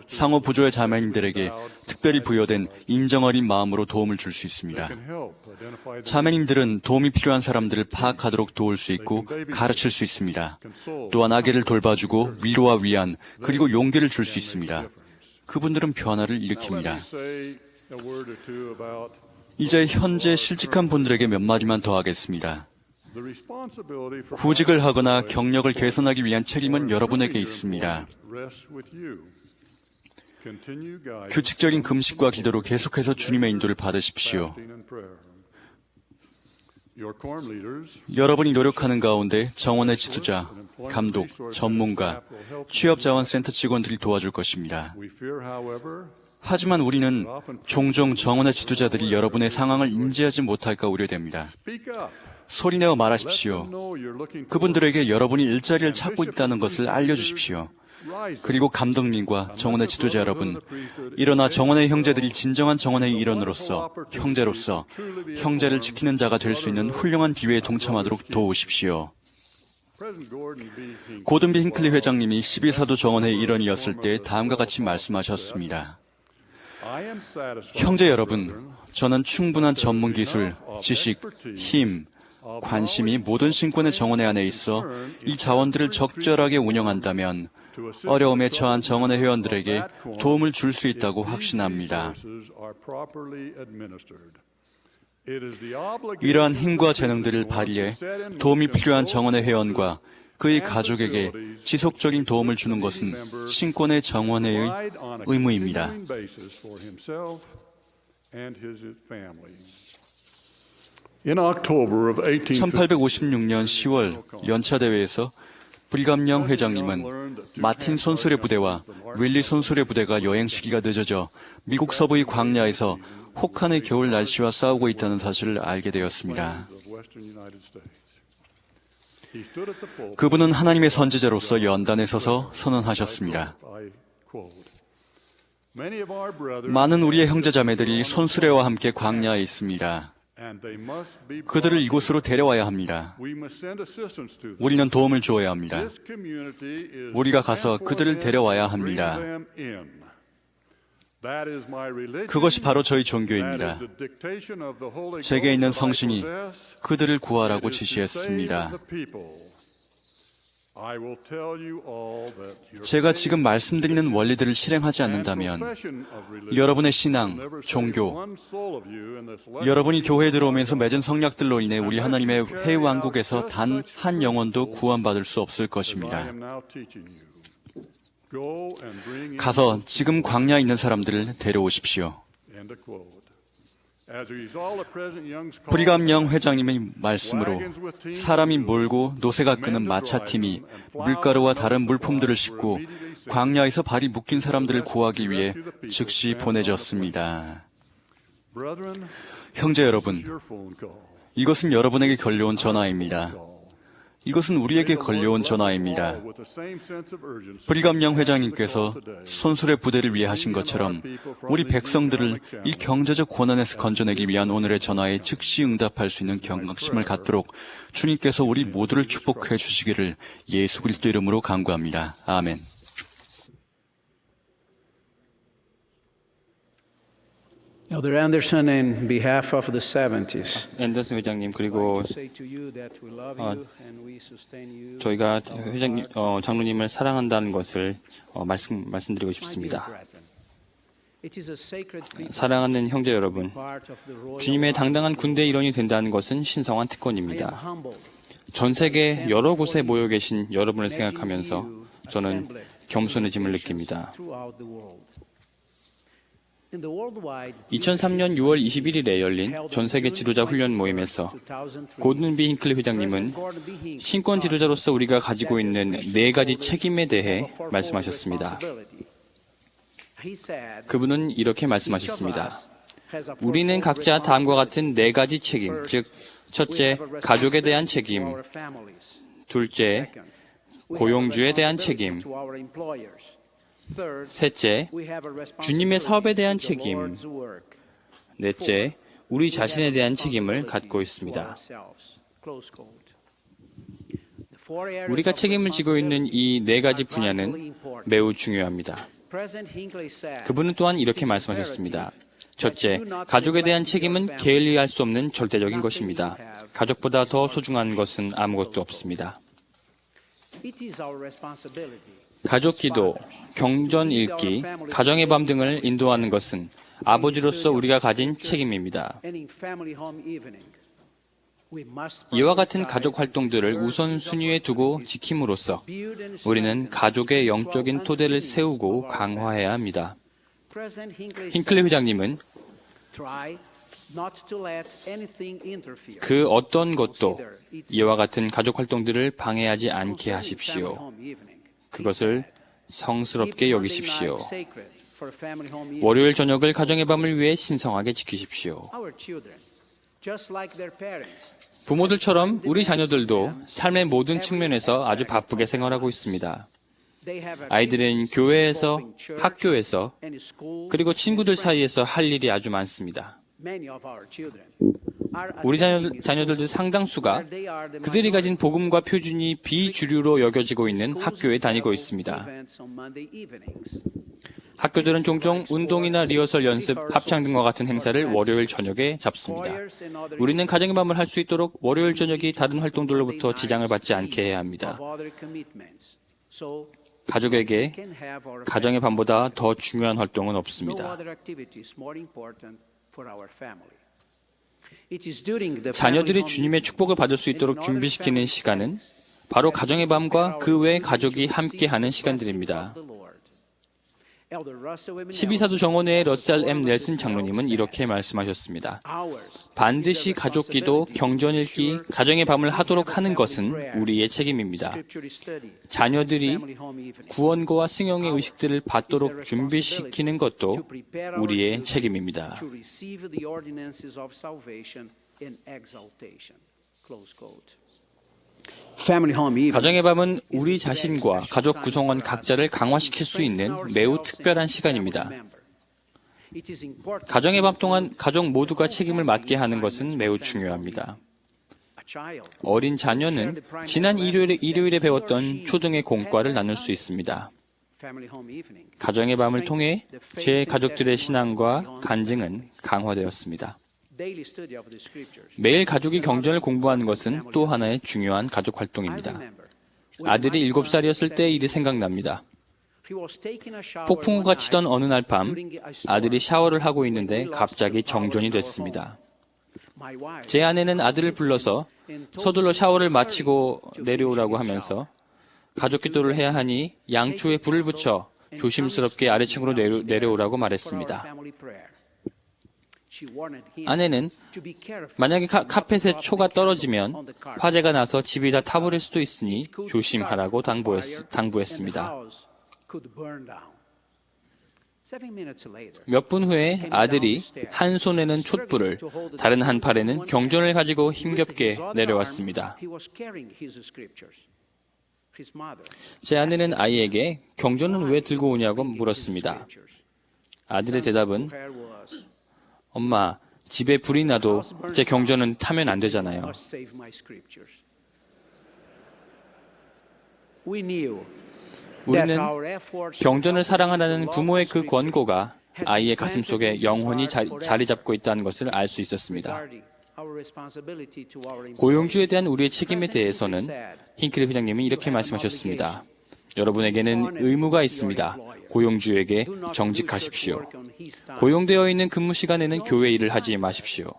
상호 부조의 자매님들에게 특별히 부여된 인정 어린 마음으로 도움을 줄 수 있습니다. 자매님들은 도움이 필요한 사람들을 파악하도록 도울 수 있고 가르칠 수 있습니다. 또한 아기를 돌봐주고 위로와 위안 그리고 용기를 줄 수 있습니다. 그분들은 변화를 일으킵니다. 이제 현재 실직한 분들에게 몇 마디만 더 하겠습니다. 구직을 하거나 경력을 개선하기 위한 책임은 여러분에게 있습니다. 규칙적인 금식과 기도로 계속해서 주님의 인도를 받으십시오. 여러분이 노력하는 가운데 정원의 지도자, 감독, 전문가, 취업자원센터 직원들이 도와줄 것입니다. 하지만 우리는 종종 정원의 지도자들이 여러분의 상황을 인지하지 못할까 우려됩니다. 소리내어 말하십시오. 그분들에게 여러분이 일자리를 찾고 있다는 것을 알려주십시오. 그리고 감독님과 정원의 지도자 여러분, 일어나 정원의 형제들이 진정한 정원의 일원으로서, 형제로서, 형제를 지키는 자가 될 수 있는 훌륭한 기회에 동참하도록 도우십시오. 고든 B. 힌클리 회장님이 12사도 정원의 일원이었을 때 다음과 같이 말씀하셨습니다. 형제 여러분, 저는 충분한 전문 기술, 지식, 힘, 관심이 모든 신권의 정원회 안에 있어 이 자원들을 적절하게 운영한다면 어려움에 처한 정원회 회원들에게 도움을 줄 수 있다고 확신합니다. 이러한 힘과 재능들을 발휘해 도움이 필요한 정원회 회원과 그의 가족에게 지속적인 도움을 주는 것은 신권의 정원회의 의무입니다. 1856년 10월 연차대회에서 브리감영 회장님은 마틴 손수레 부대와 윌리 손수레 부대가 여행 시기가 늦어져 미국 서부의 광야에서 혹한의 겨울 날씨와 싸우고 있다는 사실을 알게 되었습니다. 그분은 하나님의 선지자로서 연단에 서서 선언하셨습니다. 많은 우리의 형제자매들이 손수레와 함께 광야에 있습니다. 그들을 이곳으로 데려와야 합니다. 우리는 도움을 주어야 합니다. 우리가 가서 그들을 데려와야 합니다. 그것이 바로 저희 종교입니다. 제게 있는 성신이 그들을 구하라고 지시했습니다. 제가 지금 말씀드리는 원리들을 실행하지 않는다면 여러분의 신앙, 종교, 여러분이 교회에 들어오면서 맺은 성약들로 인해 우리 하나님의 해왕국에서 단 한 영혼도 구원받을 수 없을 것입니다. 가서 지금 광야에 있는 사람들을 데려오십시오. 브리감영 회장님의 말씀으로 사람이 몰고 노새가 끄는 마차팀이 밀가루와 다른 물품들을 싣고 광야에서 발이 묶인 사람들을 구하기 위해 즉시 보내졌습니다. 형제 여러분, 이것은 여러분에게 걸려온 전화입니다. 이것은 우리에게 걸려온 전화입니다. 브리감영 회장님께서 손수레 부대를 위해 하신 것처럼 우리 백성들을 이 경제적 고난에서 건져내기 위한 오늘의 전화에 즉시 응답할 수 있는 경각심을 갖도록 주님께서 우리 모두를 축복해 주시기를 예수 그리스도 이름으로 간구합니다. 아멘. Elder Anderson, on behalf of the 70s, 앤더슨 회장님 그리고 저희가 회장님, 장로님을 사랑한다는 것을 말씀드리고 싶습니다. 사랑하는 형제 여러분, 주님의 당당한 군대 일원이 된다는 것은 신성한 특권입니다. 전 세계 여러 곳에 모여 계신 여러분을 생각하면서 저는 겸손해짐을 느낍니다. 2003년 6월 21일에 열린 전세계 지도자 훈련 모임에서 고든 B. 힌클리 회장님은 신권 지도자로서 우리가 가지고 있는 4가지 책임에 대해 말씀하셨습니다. 그분은 이렇게 말씀하셨습니다. 우리는 각자 다음과 같은 4가지 책임, 즉 첫째, 가족에 대한 책임, 둘째, 고용주에 대한 책임, 셋째, 주님의 사업에 대한 책임, 넷째, 우리 자신에 대한 책임을 갖고 있습니다. 우리가 책임을 지고 있는 이 4가지 분야는 매우 중요합니다. 그분은 또한 이렇게 말씀하셨습니다. 첫째, 가족에 대한 책임은 게을리할 수 없는 절대적인 것입니다. 가족보다 더 소중한 것은 아무것도 없습니다. 가족 기도, 경전 읽기, 가정의 밤 등을 인도하는 것은 아버지로서 우리가 가진 책임입니다. 이와 같은 가족 활동들을 우선순위에 두고 지킴으로써 우리는 가족의 영적인 토대를 세우고 강화해야 합니다. 힌클리 회장님은 그 어떤 것도 이와 같은 가족 활동들을 방해하지 않게 하십시오. 그것을 성스럽게 여기십시오. 월요일 저녁을 가정의 밤을 위해 신성하게 지키십시오. 부모들처럼 우리 자녀들도 삶의 모든 측면에서 아주 바쁘게 생활하고 있습니다. 아이들은 교회에서, 학교에서, 그리고 친구들 사이에서 할 일이 아주 많습니다. 우리 자녀들도 상당수가 그들이 가진 복음과 표준이 비주류로 여겨지고 있는 학교에 다니고 있습니다. 학교들은 종종 운동이나 리허설 연습, 합창 등과 같은 행사를 월요일 저녁에 잡습니다. 우리는 가정의 밤을 할 수 있도록 월요일 저녁이 다른 활동들로부터 지장을 받지 않게 해야 합니다. 가족에게 가정의 밤보다 더 중요한 활동은 없습니다. 자녀들이 주님의 축복을 받을 수 있도록 준비시키는 시간은 바로 가정의 밤과 그 외 가족이 함께하는 시간들입니다. 12사도 정원회의 러셀 M. 넬슨 장로님은 이렇게 말씀하셨습니다. 반드시 가족기도, 경전 읽기, 가정의 밤을 하도록 하는 것은 우리의 책임입니다. 자녀들이 구원과 승용의 의식들을 받도록 준비시키는 것도 우리의 책임입니다. 가정의 밤은 우리 자신과 가족 구성원 각자를 강화시킬 수 있는 매우 특별한 시간입니다. 가정의 밤 동안 가족 모두가 책임을 맡게 하는 것은 매우 중요합니다. 어린 자녀는 지난 일요일에 배웠던 초등의 공과를 나눌 수 있습니다. 가정의 밤을 통해 제 가족들의 신앙과 간증은 강화되었습니다. 매일 가족이 경전을 공부하는 것은 또 하나의 중요한 가족 활동입니다. 아들이 7살이었을 때 일이 생각납니다. 폭풍우가 치던 어느 날 밤, 아들이 샤워를 하고 있는데 갑자기 정전이 됐습니다. 제 아내는 아들을 불러서 서둘러 샤워를 마치고 내려오라고 하면서 가족 기도를 해야 하니 양초에 불을 붙여 조심스럽게 아래층으로 내려오라고 말했습니다. 아내는 만약에 카펫에 초가 떨어지면 화재가 나서 집이 다 타버릴 수도 있으니 조심하라고 당부했습니다. 몇 분 후에 아들이 한 손에는 촛불을, 다른 한 팔에는 경전을 가지고 힘겹게 내려왔습니다. 제 아내는 아이에게 경전은 왜 들고 오냐고 물었습니다. 아들의 대답은 엄마, 집에 불이 나도 제 경전은 타면 안 되잖아요. 우리는 경전을 사랑하라는 부모의 그 권고가 아이의 가슴 속에 영원히 자리 잡고 있다는 것을 알 수 있었습니다. 고용주에 대한 우리의 책임에 대해서는 힌클리 회장님이 이렇게 말씀하셨습니다. 여러분에게는 의무가 있습니다. 고용주에게 정직하십시오. 고용되어 있는 근무 시간에는 교회 일을 하지 마십시오.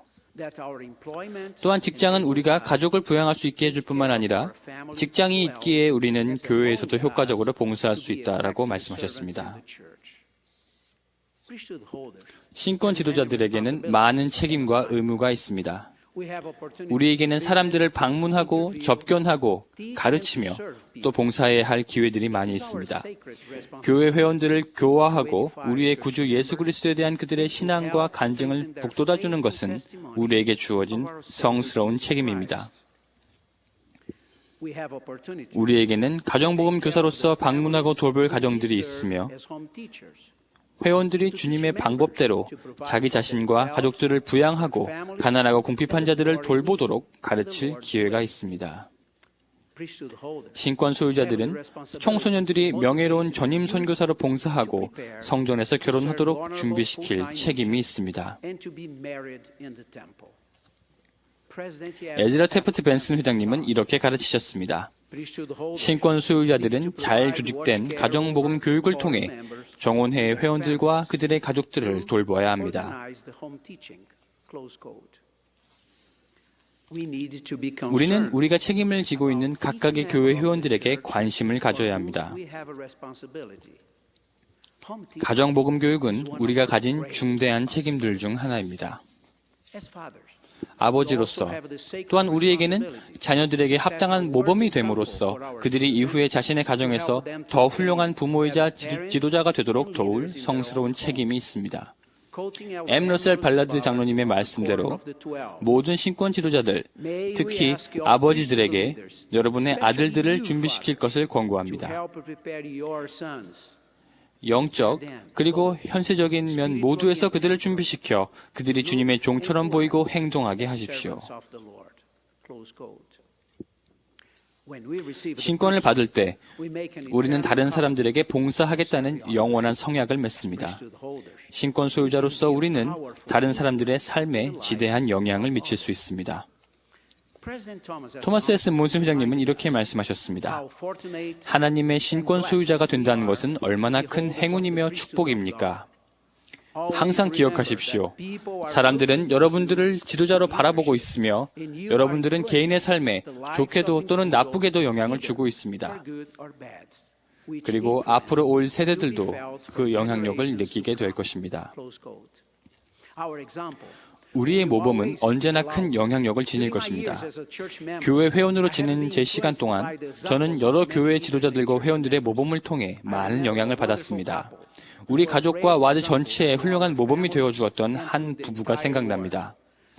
또한 직장은 우리가 가족을 부양할 수 있게 해줄 뿐만 아니라 직장이 있기에 우리는 교회에서도 효과적으로 봉사할 수 있다라고 말씀하셨습니다. 신권 지도자들에게는 많은 책임과 의무가 있습니다. 우리에게는 사람들을 방문하고 접견하고 가르치며 또 봉사해야 할 기회들이 많이 있습니다. 교회 회원들을 교화하고 우리의 구주 예수 그리스도에 대한 그들의 신앙과 간증을 북돋아주는 것은 우리에게 주어진 성스러운 책임입니다. 우리에게는 가정복음 교사로서 방문하고 돌볼 가정들이 있으며 회원들이 주님의 방법대로 자기 자신과 가족들을 부양하고 가난하고 궁핍한 자들을 돌보도록 가르칠 기회가 있습니다. 신권 소유자들은 청소년들이 명예로운 전임 선교사로 봉사하고 성전에서 결혼하도록 준비시킬 책임이 있습니다. 에즈라 테프트 벤슨 회장님은 이렇게 가르치셨습니다. 신권 소유자들은 잘 조직된 가정복음 교육을 통해 정원회의 회원들과 그들의 가족들을 돌봐야 합니다. 우리는 우리가 책임을 지고 있는 각각의 교회 회원들에게 관심을 가져야 합니다. 가정복음 교육은 우리가 가진 중대한 책임들 중 하나입니다. 아버지로서 또한 우리에게는 자녀들에게 합당한 모범이 됨으로써 그들이 이후에 자신의 가정에서 더 훌륭한 부모이자 지도자가 되도록 도울 성스러운 책임이 있습니다. M. 러셀 발라드 장로님의 말씀대로 모든 신권 지도자들, 특히 아버지들에게 여러분의 아들들을 준비시킬 것을 권고합니다. 영적 그리고 현세적인 면 모두에서 그들을 준비시켜 그들이 주님의 종처럼 보이고 행동하게 하십시오. 신권을 받을 때 우리는 다른 사람들에게 봉사하겠다는 영원한 성약을 맺습니다. 신권 소유자로서 우리는 다른 사람들의 삶에 지대한 영향을 미칠 수 있습니다. 토마스 S. 몬슨 회장님은 이렇게 말씀하셨습니다. 하나님의 신권 소유자가 된다는 것은 얼마나 큰 행운이며 축복입니까? 항상 기억하십시오. 사람들은 여러분들을 지도자로 바라보고 있으며 여러분들은 개인의 삶에 좋게도 또는 나쁘게도 영향을 주고 있습니다. 그리고 앞으로 올 세대들도 그 영향력을 느끼게 될 것입니다. 우리의 모범은 언제나 큰 영향력을 지닐 것입니다. 교회 회원으로 지낸 제 시간 동안 저는 여러 교회 지도자들과 회원들의 모범을 통해 많은 영향을 받았습니다. 우리 가족과 와드 전체에 훌륭한 모범이 되어주었던 한 부부가 생각납니다.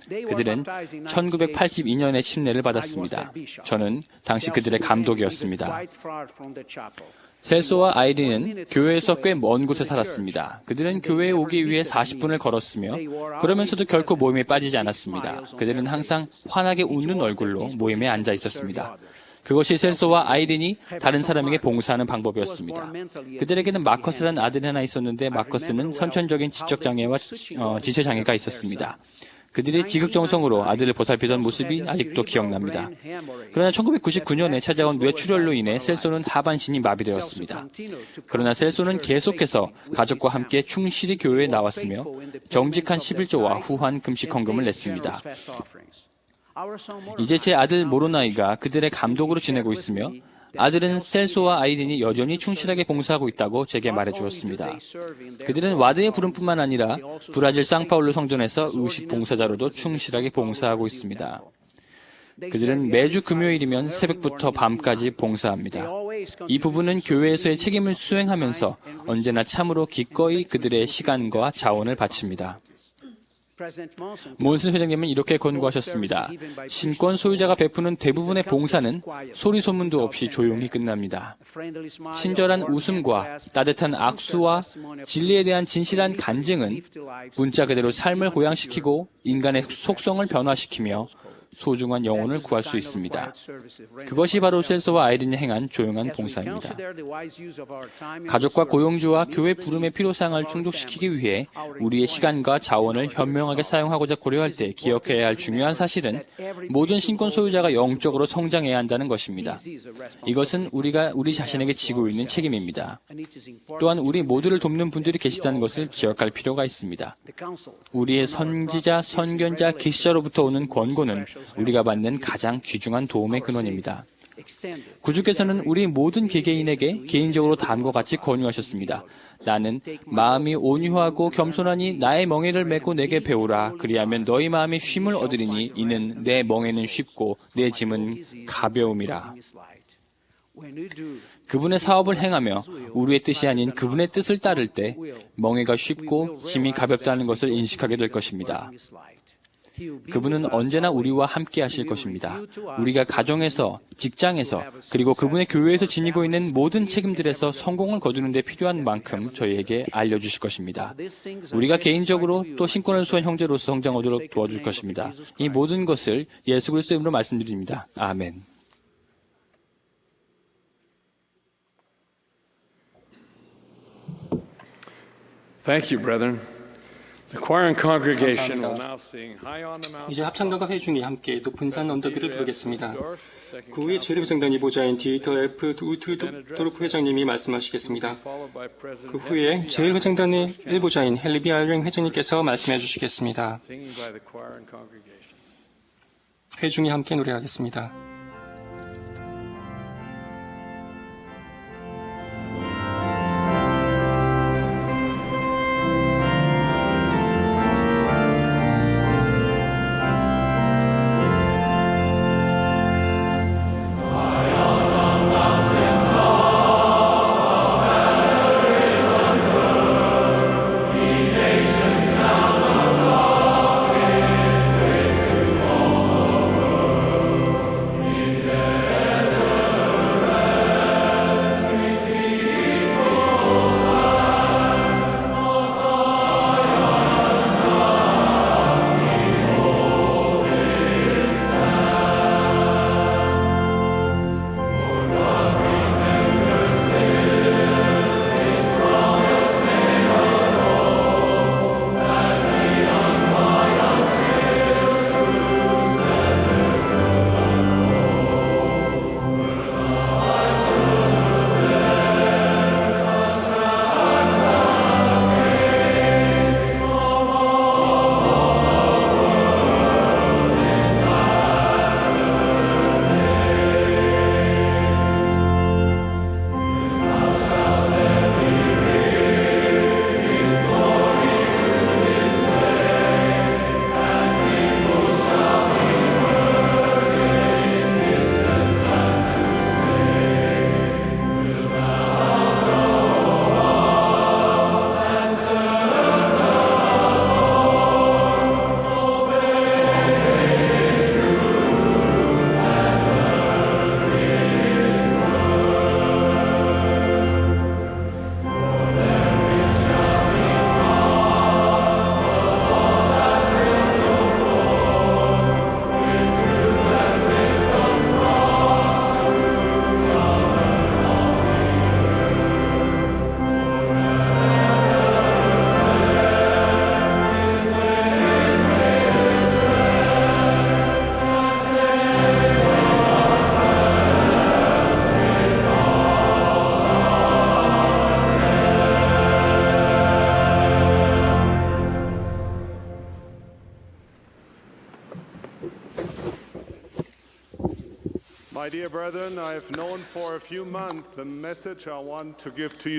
그들은 1982년에 침례를 받았습니다. 저는 당시 그들의 감독이었습니다. 셀소와 아이린은 교회에서 꽤 먼 곳에 살았습니다. 그들은 교회에 오기 위해 40분을 걸었으며 그러면서도 결코 모임에 빠지지 않았습니다. 그들은 항상 환하게 웃는 얼굴로 모임에 앉아 있었습니다. 그것이 셀소와 아이린이 다른 사람에게 봉사하는 방법이었습니다. 그들에게는 마커스라는 아들이 하나 있었는데 마커스는 선천적인 지적장애와 지체장애가 있었습니다. 그들이 지극정성으로 아들을 보살피던 모습이 아직도 기억납니다. 그러나 1999년에 찾아온 뇌출혈로 인해 셀소는 하반신이 마비되었습니다. 그러나 셀소는 계속해서 가족과 함께 충실히 교회에 나왔으며 정직한 11조와 후한 금식 헌금을 냈습니다. 이제 제 아들 모로나이가 그들의 감독으로 지내고 있으며 아들은 셀소와 아이린이 여전히 충실하게 봉사하고 있다고 제게 말해주었습니다. 그들은 와드의 부름뿐만 아니라 브라질 상파울루 성전에서 의식 봉사자로도 충실하게 봉사하고 있습니다. 그들은 매주 금요일이면 새벽부터 밤까지 봉사합니다. 이 부부는 교회에서의 책임을 수행하면서 언제나 참으로 기꺼이 그들의 시간과 자원을 바칩니다. 몬슨 회장님은 이렇게 권고하셨습니다. 신권 소유자가 베푸는 대부분의 봉사는 소리 소문도 없이 조용히 끝납니다. 친절한 웃음과 따뜻한 악수와 진리에 대한 진실한 간증은 문자 그대로 삶을 고양시키고 인간의 속성을 변화시키며 소중한 영혼을 구할 수 있습니다. 그것이 바로 셀소와 아이린이 행한 조용한 봉사입니다. 가족과 고용주와 교회 부름의 필요사항을 충족시키기 위해 우리의 시간과 자원을 현명하게 사용하고자 고려할 때 기억해야 할 중요한 사실은 모든 신권 소유자가 영적으로 성장해야 한다는 것입니다. 이것은 우리가 우리 자신에게 지고 있는 책임입니다. 또한 우리 모두를 돕는 분들이 계시다는 것을 기억할 필요가 있습니다. 우리의 선지자, 선견자, 계시자로부터 오는 권고는 우리가 받는 가장 귀중한 도움의 근원입니다. 구주께서는 우리 모든 개개인에게 개인적으로 다음과 같이 권유하셨습니다. 나는 마음이 온유하고 겸손하니 나의 멍에를 메고 내게 배우라. 그리하면 너희 마음이 쉼을 얻으리니 이는 내 멍에는 쉽고 내 짐은 가벼움이라. 그분의 사업을 행하며 우리의 뜻이 아닌 그분의 뜻을 따를 때 멍에가 쉽고 짐이 가볍다는 것을 인식하게 될 것입니다. 그분은 언제나 우리와 함께 하실 것입니다. 우리가 가정에서, 직장에서, 그리고 그분의 교회에서 지니고 있는 모든 책임들에서 성공을 거두는 데 필요한 만큼 저희에게 알려주실 것입니다. 우리가 개인적으로 또 신권을 수한 형제로서 성장 얻도록 도와줄 것입니다. 이 모든 것을 예수 그리스도의 이름으로 말씀드립니다. 아멘. Thank you, brethren. The choir and congregation will now sing High on the Mountain. 이제 합창단과 회중이 함께 높은 산 언덕위를 부르겠습니다. 그 후에 제1부장단이 보좌인 디터 F. 우트도르프 회장님이 말씀하시겠습니다. 그 후에 제1부장단의 1부자인 헬리비 아이링 회장님께서 말씀해 주시겠습니다. 회중이 함께 노래하겠습니다.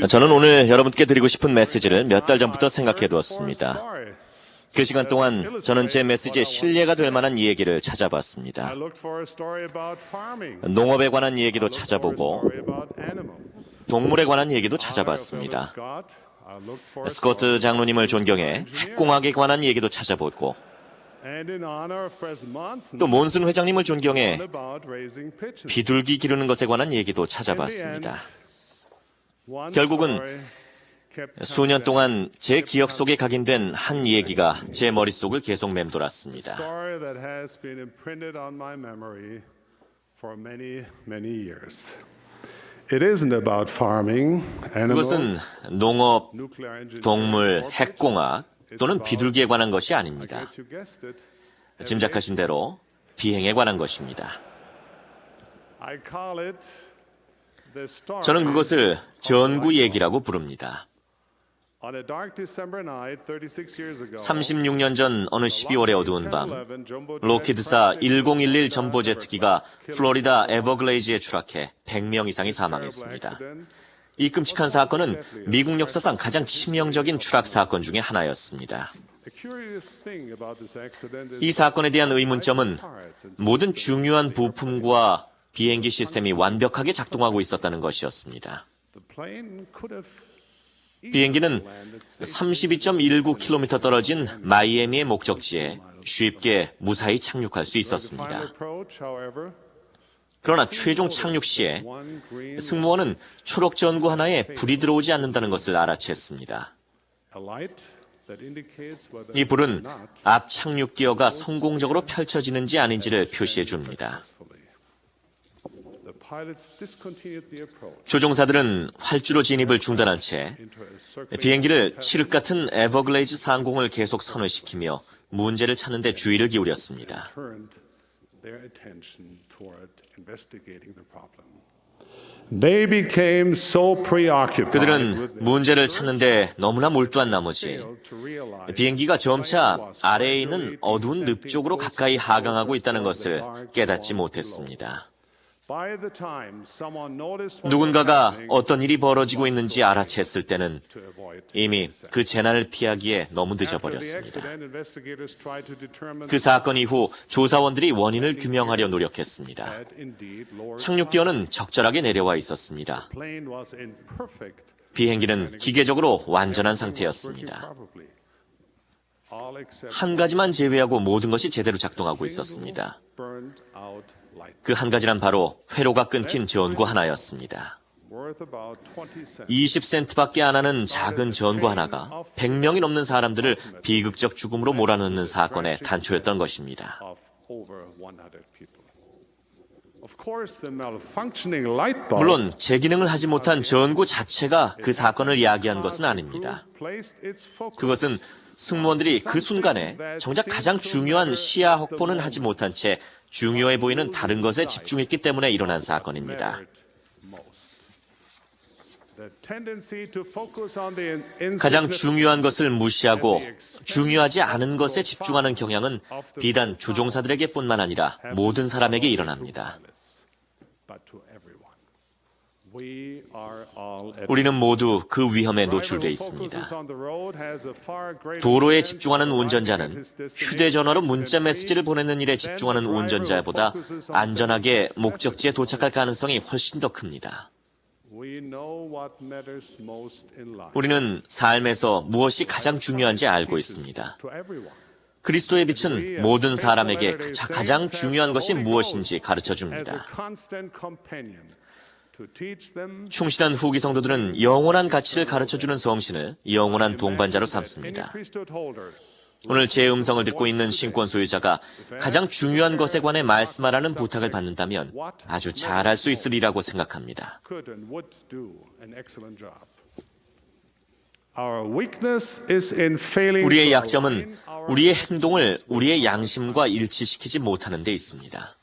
저는 오늘 여러분께 드리고 싶은 메시지를 몇 달 전부터 생각해 두었습니다. 그 시간 동안 저는 제 메시지에 신뢰가 될 만한 이야기를 찾아봤습니다. 농업에 관한 이야기도 찾아보고 동물에 관한 얘기도 찾아봤습니다. 스코트 장로님을 존경해 핵공학에 관한 얘기도 찾아보고 또 몬슨 회장님을 존경해 비둘기 기르는 것에 관한 얘기도 찾아봤습니다. 결국은 수년 동안 제 기억 속에 각인된 한 얘기가 제 머릿속을 계속 맴돌았습니다. 그것은 농업, 동물, 핵공학 또는 비둘기에 관한 것이 아닙니다. 짐작하신 대로 비행에 관한 것입니다. 저는 그것을 전구 얘기라고 부릅니다. 36년 전 어느 12월의 어두운 밤, 록히드사 1011 전보제트기가 플로리다 에버글레이즈에 추락해 100명 이상이 사망했습니다. 이 끔찍한 사건은 미국 역사상 가장 치명적인 추락 사건 중에 하나였습니다. 이 사건에 대한 의문점은 모든 중요한 부품과 비행기 시스템이 완벽하게 작동하고 있었다는 것이었습니다. 비행기는 32.19km 떨어진 마이애미의 목적지에 쉽게 무사히 착륙할 수 있었습니다. 그러나 최종 착륙 시에 승무원은 초록 전구 하나에 불이 들어오지 않는다는 것을 알아챘습니다. 이 불은 앞 착륙 기어가 성공적으로 펼쳐지는지 아닌지를 표시해 줍니다. 조종사들은 활주로 진입을 중단한 채 비행기를 칠흑 같은 에버글레이즈 상공을 계속 선회시키며 문제를 찾는 데 주의를 기울였습니다. 그들은 문제를 찾는데 너무나 몰두한 나머지 비행기가 점차 아래에 있는 어두운 늪 쪽으로 가까이 하강하고 있다는 것을 깨닫지 못했습니다. 누군가가 어떤 일이 벌어지고 있는지 알아챘을 때는 이미 그 재난을 피하기에 너무 늦어버렸습니다. 그 사건 이후 조사원들이 원인을 규명하려 노력했습니다. 착륙기어는 적절하게 내려와 있었습니다. 비행기는 기계적으로 완전한 상태였습니다. 한 가지만 제외하고 모든 것이 제대로 작동하고 있었습니다. 그 한 가지란 바로 회로가 끊긴 전구 하나였습니다. 20센트밖에 안 하는 작은 전구 하나가 100명이 넘는 사람들을 비극적 죽음으로 몰아넣는 사건의 단초였던 것입니다. 물론 제 기능을 하지 못한 전구 자체가 그 사건을 야기한 것은 아닙니다. 그것은 승무원들이 그 순간에 정작 가장 중요한 시야 확보는 하지 못한 채 중요해 보이는 다른 것에 집중했기 때문에 일어난 사건입니다. 가장 중요한 것을 무시하고 중요하지 않은 것에 집중하는 경향은 비단 조종사들에게뿐만 아니라 모든 사람에게 일어납니다. 우리는 모두 그 위험에 노출돼 있습니다. 도로에 집중하는 운전자는 휴대전화로 문자 메시지를 보내는 일에 집중하는 운전자보다 안전하게 목적지에 도착할 가능성이 훨씬 더 큽니다. 우리는 삶에서 무엇이 가장 중요한지 알고 있습니다. 그리스도의 빛은 모든 사람에게 가장 중요한 것이 무엇인지 가르쳐 줍니다. 충실한 후기 성도들은 영원한 가치를 가르쳐주는 성신을 영원한 동반자로 삼습니다. 오늘 제 음성을 듣고 있는 신권 소유자가 가장 중요한 것에 관해 말씀하라는 부탁을 받는다면 아주 잘할 수 있으리라고 생각합니다. 우리의 약점은 우리의 행동을 우리의 양심과 일치시키지 못하는 데 있습니다.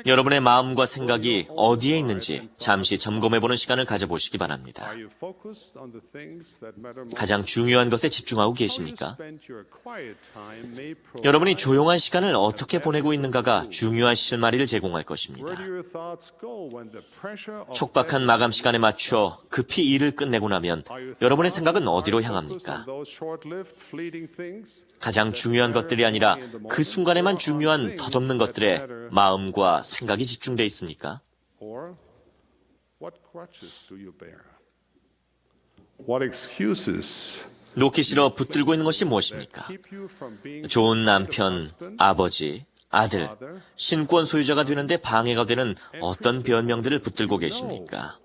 여러분의 마음과 생각이 어디에 있는지 잠시 점검해보는 시간을 가져보시기 바랍니다. 가장 중요한 것에 집중하고 계십니까? 여러분이 조용한 시간을 어떻게 보내고 있는가가 중요한 실마리를 제공할 것입니다. 촉박한 마감 시간에 맞춰 급히 일을 끝내고 나면 여러분의 생각은 어디로 향합니까? 가장 중요한 것들이 아니라 그 순간에만 중요한 덧없는 것들에 마음과 생각이 집중돼 있습니까? 놓기 싫어 붙들고 있는 것이 무엇입니까? 좋은 남편, 아버지, 아들, 신권 소유자가 되는데 방해가 되는 어떤 변명들을 붙들고 계십니까?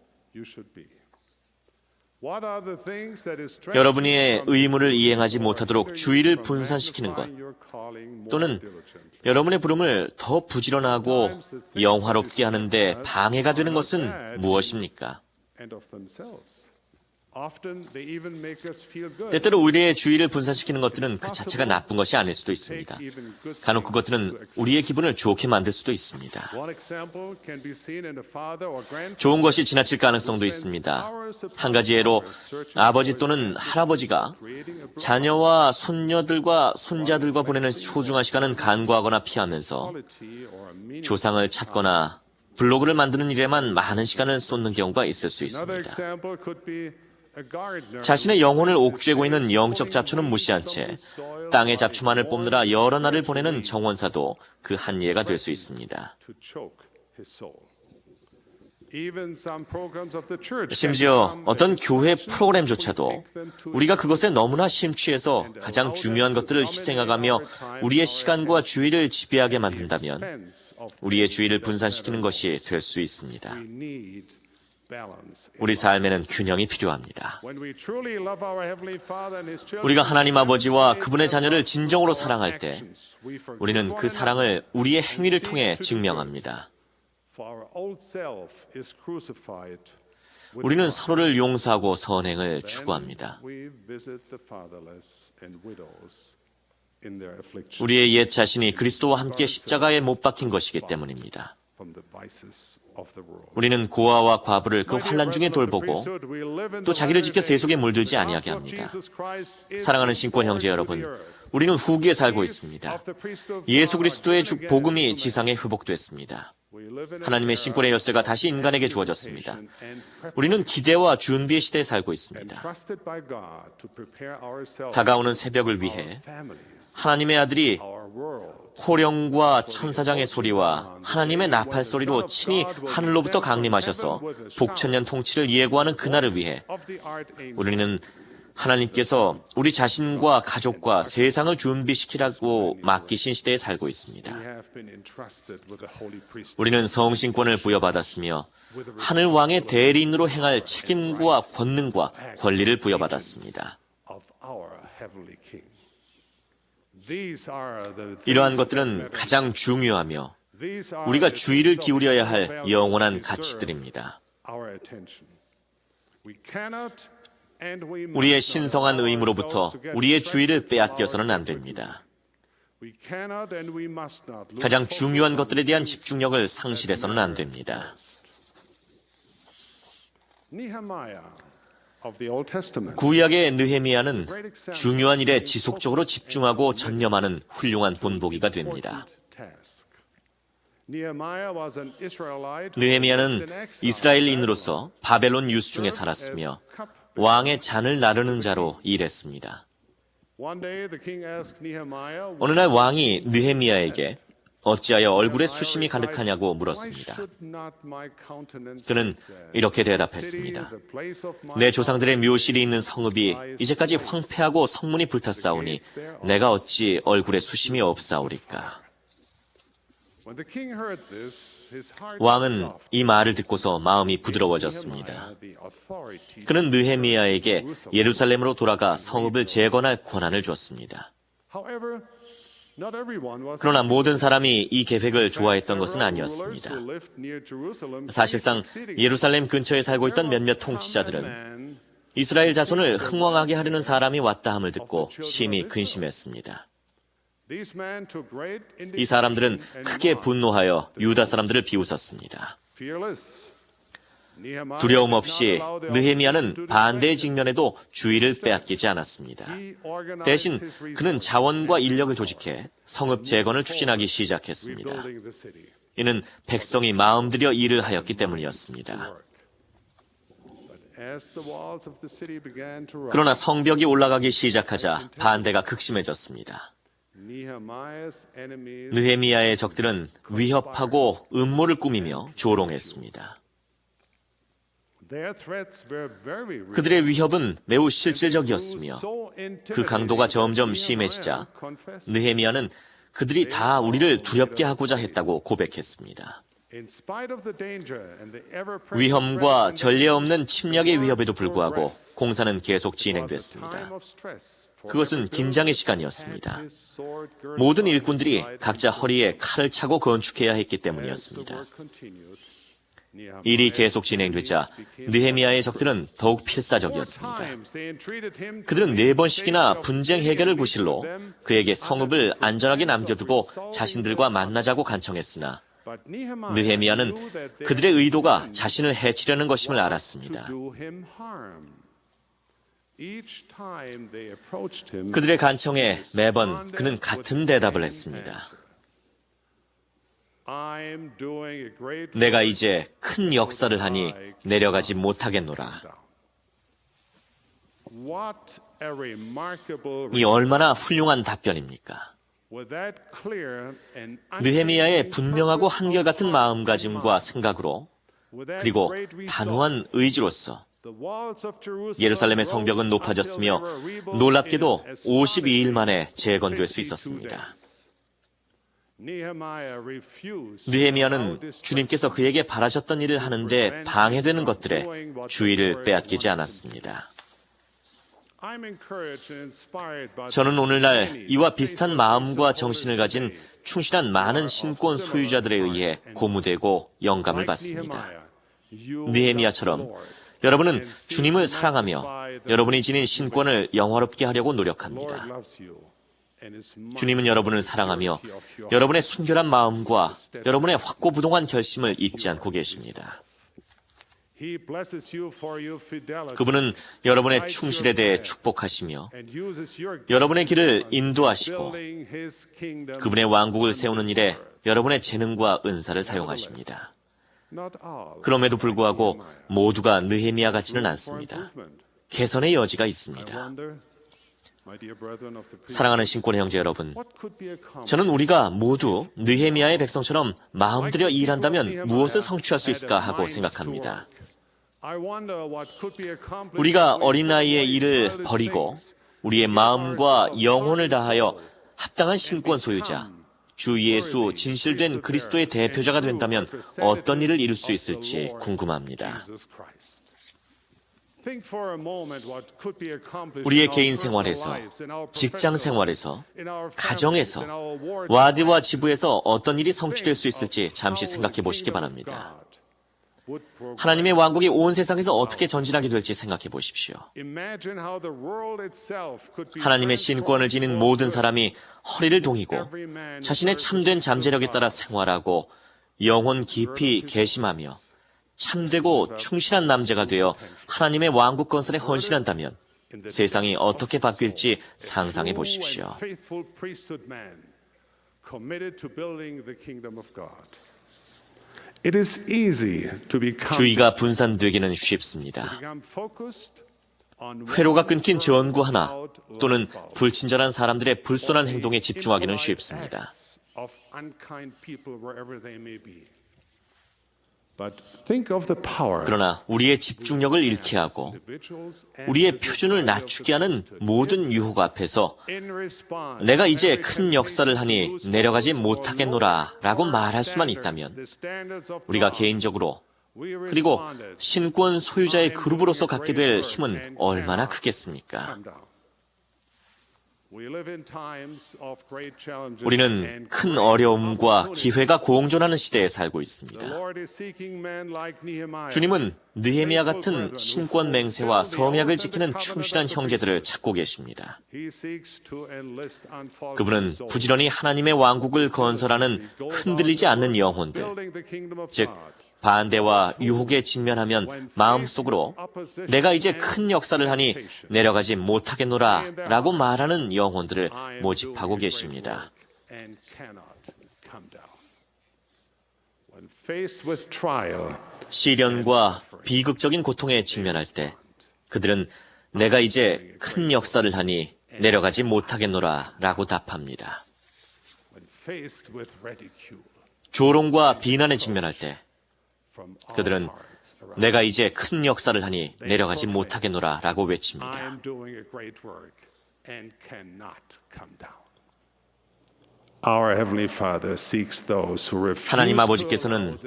여러분의 의무를 이행하지 못하도록 주의를 분산시키는 것, 또는 여러분의 부름을 더 부지런하고 영화롭게 하는데 방해가 되는 것은 무엇입니까? 때때로 우리의 주의를 분산시키는 것들은 그 자체가 나쁜 것이 아닐 수도 있습니다. 간혹 그것들은 우리의 기분을 좋게 만들 수도 있습니다. 좋은 것이 지나칠 가능성도 있습니다. 한 가지 예로 아버지 또는 할아버지가 자녀와 손녀들과 손자들과 보내는 소중한 시간은 간과하거나 피하면서 조상을 찾거나 블로그를 만드는 일에만 많은 시간을 쏟는 경우가 있을 수 있습니다. 자신의 영혼을 옥죄고 있는 영적 잡초는 무시한 채 땅의 잡초만을 뽑느라 여러 날을 보내는 정원사도 그 한 예가 될 수 있습니다. 심지어 어떤 교회 프로그램조차도 우리가 그것에 너무나 심취해서 가장 중요한 것들을 희생해가며 우리의 시간과 주의를 지배하게 만든다면 우리의 주의를 분산시키는 것이 될 수 있습니다. 우리 삶에는 균형이 필요합니다. 우리가 하나님 아버지와 그분의 자녀를 진정으로 사랑할 때 우리는 그 사랑을 우리의 행위를 통해 증명합니다. 우리는 서로를 용서하고 선행을 추구합니다. 우리의 옛 자신이 그리스도와 함께 십자가에 못 박힌 것이기 때문입니다. 우리는 고아와 과부를 그 환난 중에 돌보고 또 자기를 지켜 세속에 물들지 아니하게 합니다. 사랑하는 신권 형제 여러분, 우리는 후기에 살고 있습니다. 예수 그리스도의 복음이 지상에 회복됐습니다. 하나님의 신권의 열쇠가 다시 인간에게 주어졌습니다. 우리는 기대와 준비의 시대에 살고 있습니다. 다가오는 새벽을 위해 하나님의 아들이 호령과 천사장의 소리와 하나님의 나팔 소리로 친히 하늘로부터 강림하셔서 복천년 통치를 예고하는 그날을 위해 우리는 하나님께서 우리 자신과 가족과 세상을 준비시키라고 맡기신 시대에 살고 있습니다. 우리는 성신권을 부여받았으며 하늘 왕의 대리인으로 행할 책임과 권능과 권리를 부여받았습니다. 이러한 것들은 가장 중요하며 우리가 주의를 기울여야 할 영원한 가치들입니다. 우리의 신성한 의무로부터 우리의 주의를 빼앗겨서는 안 됩니다. 가장 중요한 것들에 대한 집중력을 상실해서는 안 됩니다. 구약의 느헤미야는 중요한 일에 지속적으로 집중하고 전념하는 훌륭한 본보기가 됩니다. 느헤미야는 이스라엘인으로서 바벨론 유수 중에 살았으며 왕의 잔을 나르는 자로 일했습니다. 어느 날 왕이 느헤미야에게 어찌하여 얼굴에 수심이 가득하냐고 물었습니다. 그는 이렇게 대답했습니다. 내 조상들의 묘실이 있는 성읍이 이제까지 황폐하고 성문이 불탔사오니 내가 어찌 얼굴에 수심이 없사오리까. 왕은 이 말을 듣고서 마음이 부드러워졌습니다. 그는 느헤미야에게 예루살렘으로 돌아가 성읍을 재건할 권한을 줬습니다. 그러나 모든 사람이 이 계획을 좋아했던 것은 아니었습니다. 사실상 예루살렘 근처에 살고 있던 몇몇 통치자들은 이스라엘 자손을 흥왕하게 하려는 사람이 왔다 함을 듣고 심히 근심했습니다. 이 사람들은 크게 분노하여 유다 사람들을 비웃었습니다. 두려움 없이 느헤미야는 반대의 직면에도 주의를 빼앗기지 않았습니다. 대신 그는 자원과 인력을 조직해 성읍 재건을 추진하기 시작했습니다. 이는 백성이 마음들여 일을 하였기 때문이었습니다. 그러나 성벽이 올라가기 시작하자 반대가 극심해졌습니다. 느헤미야의 적들은 위협하고 음모를 꾸미며 조롱했습니다. 그들의 위협은 매우 실질적이었으며 그 강도가 점점 심해지자 느헤미야는 그들이 다 우리를 두렵게 하고자 했다고 고백했습니다. 위험과 전례 없는 침략의 위협에도 불구하고 공사는 계속 진행됐습니다. 그것은 긴장의 시간이었습니다. 모든 일꾼들이 각자 허리에 칼을 차고 건축해야 했기 때문이었습니다. 일이 계속 진행되자 느헤미야의 적들은 더욱 필사적이었습니다. 그들은 4번씩이나 분쟁 해결을 구실로 그에게 성읍을 안전하게 남겨두고 자신들과 만나자고 간청했으나 느헤미야는 그들의 의도가 자신을 해치려는 것임을 알았습니다. 그들의 간청에 매번 그는 같은 대답을 했습니다. 내가 이제 큰 역사를 하니 내려가지 못하겠노라. 이 얼마나 훌륭한 답변입니까? 느헤미야의 분명하고 한결같은 마음가짐과 생각으로 그리고 단호한 의지로서 예루살렘의 성벽은 높아졌으며 놀랍게도 52일 만에 재건될 수 있었습니다. 느헤미야는 주님께서 그에게 바라셨던 일을 하는데 방해되는 것들에 주의를 빼앗기지 않았습니다. 저는 오늘날 이와 비슷한 마음과 정신을 가진 충실한 많은 신권 소유자들에 의해 고무되고 영감을 받습니다. 느헤미야처럼 여러분은 주님을 사랑하며 여러분이 지닌 신권을 영화롭게 하려고 노력합니다. 주님은 여러분을 사랑하며 여러분의 순결한 마음과 여러분의 확고부동한 결심을 잊지 않고 계십니다. 그분은 여러분의 충실에 대해 축복하시며 여러분의 길을 인도하시고 그분의 왕국을 세우는 일에 여러분의 재능과 은사를 사용하십니다. 그럼에도 불구하고 모두가 느헤미야 같지는 않습니다. 개선의 여지가 있습니다. 사랑하는 신권의 형제 여러분, 저는 우리가 모두 느헤미야의 백성처럼 마음들여 일한다면 무엇을 성취할 수 있을까 하고 생각합니다. 우리가 어린아이의 일을 버리고 우리의 마음과 영혼을 다하여 합당한 신권 소유자, 주 예수 진실된 그리스도의 대표자가 된다면 어떤 일을 이룰 수 있을지 궁금합니다. 우리의 개인 생활에서, 직장 생활에서, 가정에서, 와드와 지부에서 어떤 일이 성취될 수 있을지 잠시 생각해 보시기 바랍니다. 하나님의 왕국이 온 세상에서 어떻게 전진하게 될지 생각해 보십시오. 하나님의 신권을 지닌 모든 사람이 허리를 동이고 자신의 참된 잠재력에 따라 생활하고 영혼 깊이 개심하며 참되고 충실한 남자가 되어 하나님의 왕국 건설에 헌신한다면 세상이 어떻게 바뀔지 상상해 보십시오. 주의가 분산되기는 쉽습니다. 회로가 끊긴 전구 하나 또는 불친절한 사람들의 불손한 행동에 집중하기는 쉽습니다. 그러나 우리의 집중력을 잃게 하고 우리의 표준을 낮추게 하는 모든 유혹 앞에서 내가 이제 큰 역사를 하니 내려가지 못하겠노라 라고 말할 수만 있다면 우리가 개인적으로 그리고 신권 소유자의 그룹으로서 갖게 될 힘은 얼마나 크겠습니까? 우리는 큰 어려움과 기회가 공존하는 시대에 살고 있습니다. 주님은 느헤미야 같은 신권 맹세와 성약을 지키는 충실한 형제들을 찾고 계십니다. 그분은 부지런히 하나님의 왕국을 건설하는 흔들리지 않는 영혼들, 즉 반대와 유혹에 직면하면 마음속으로 내가 이제 큰 역사를 하니 내려가지 못하겠노라 라고 말하는 영혼들을 모집하고 계십니다. 시련과 비극적인 고통에 직면할 때 그들은 내가 이제 큰 역사를 하니 내려가지 못하겠노라 라고 답합니다. 조롱과 비난에 직면할 때 그들은 내가 이제 큰 역사를 하니 내려가지 못하겠노라 라고 외칩니다. 하나님 아버지께서는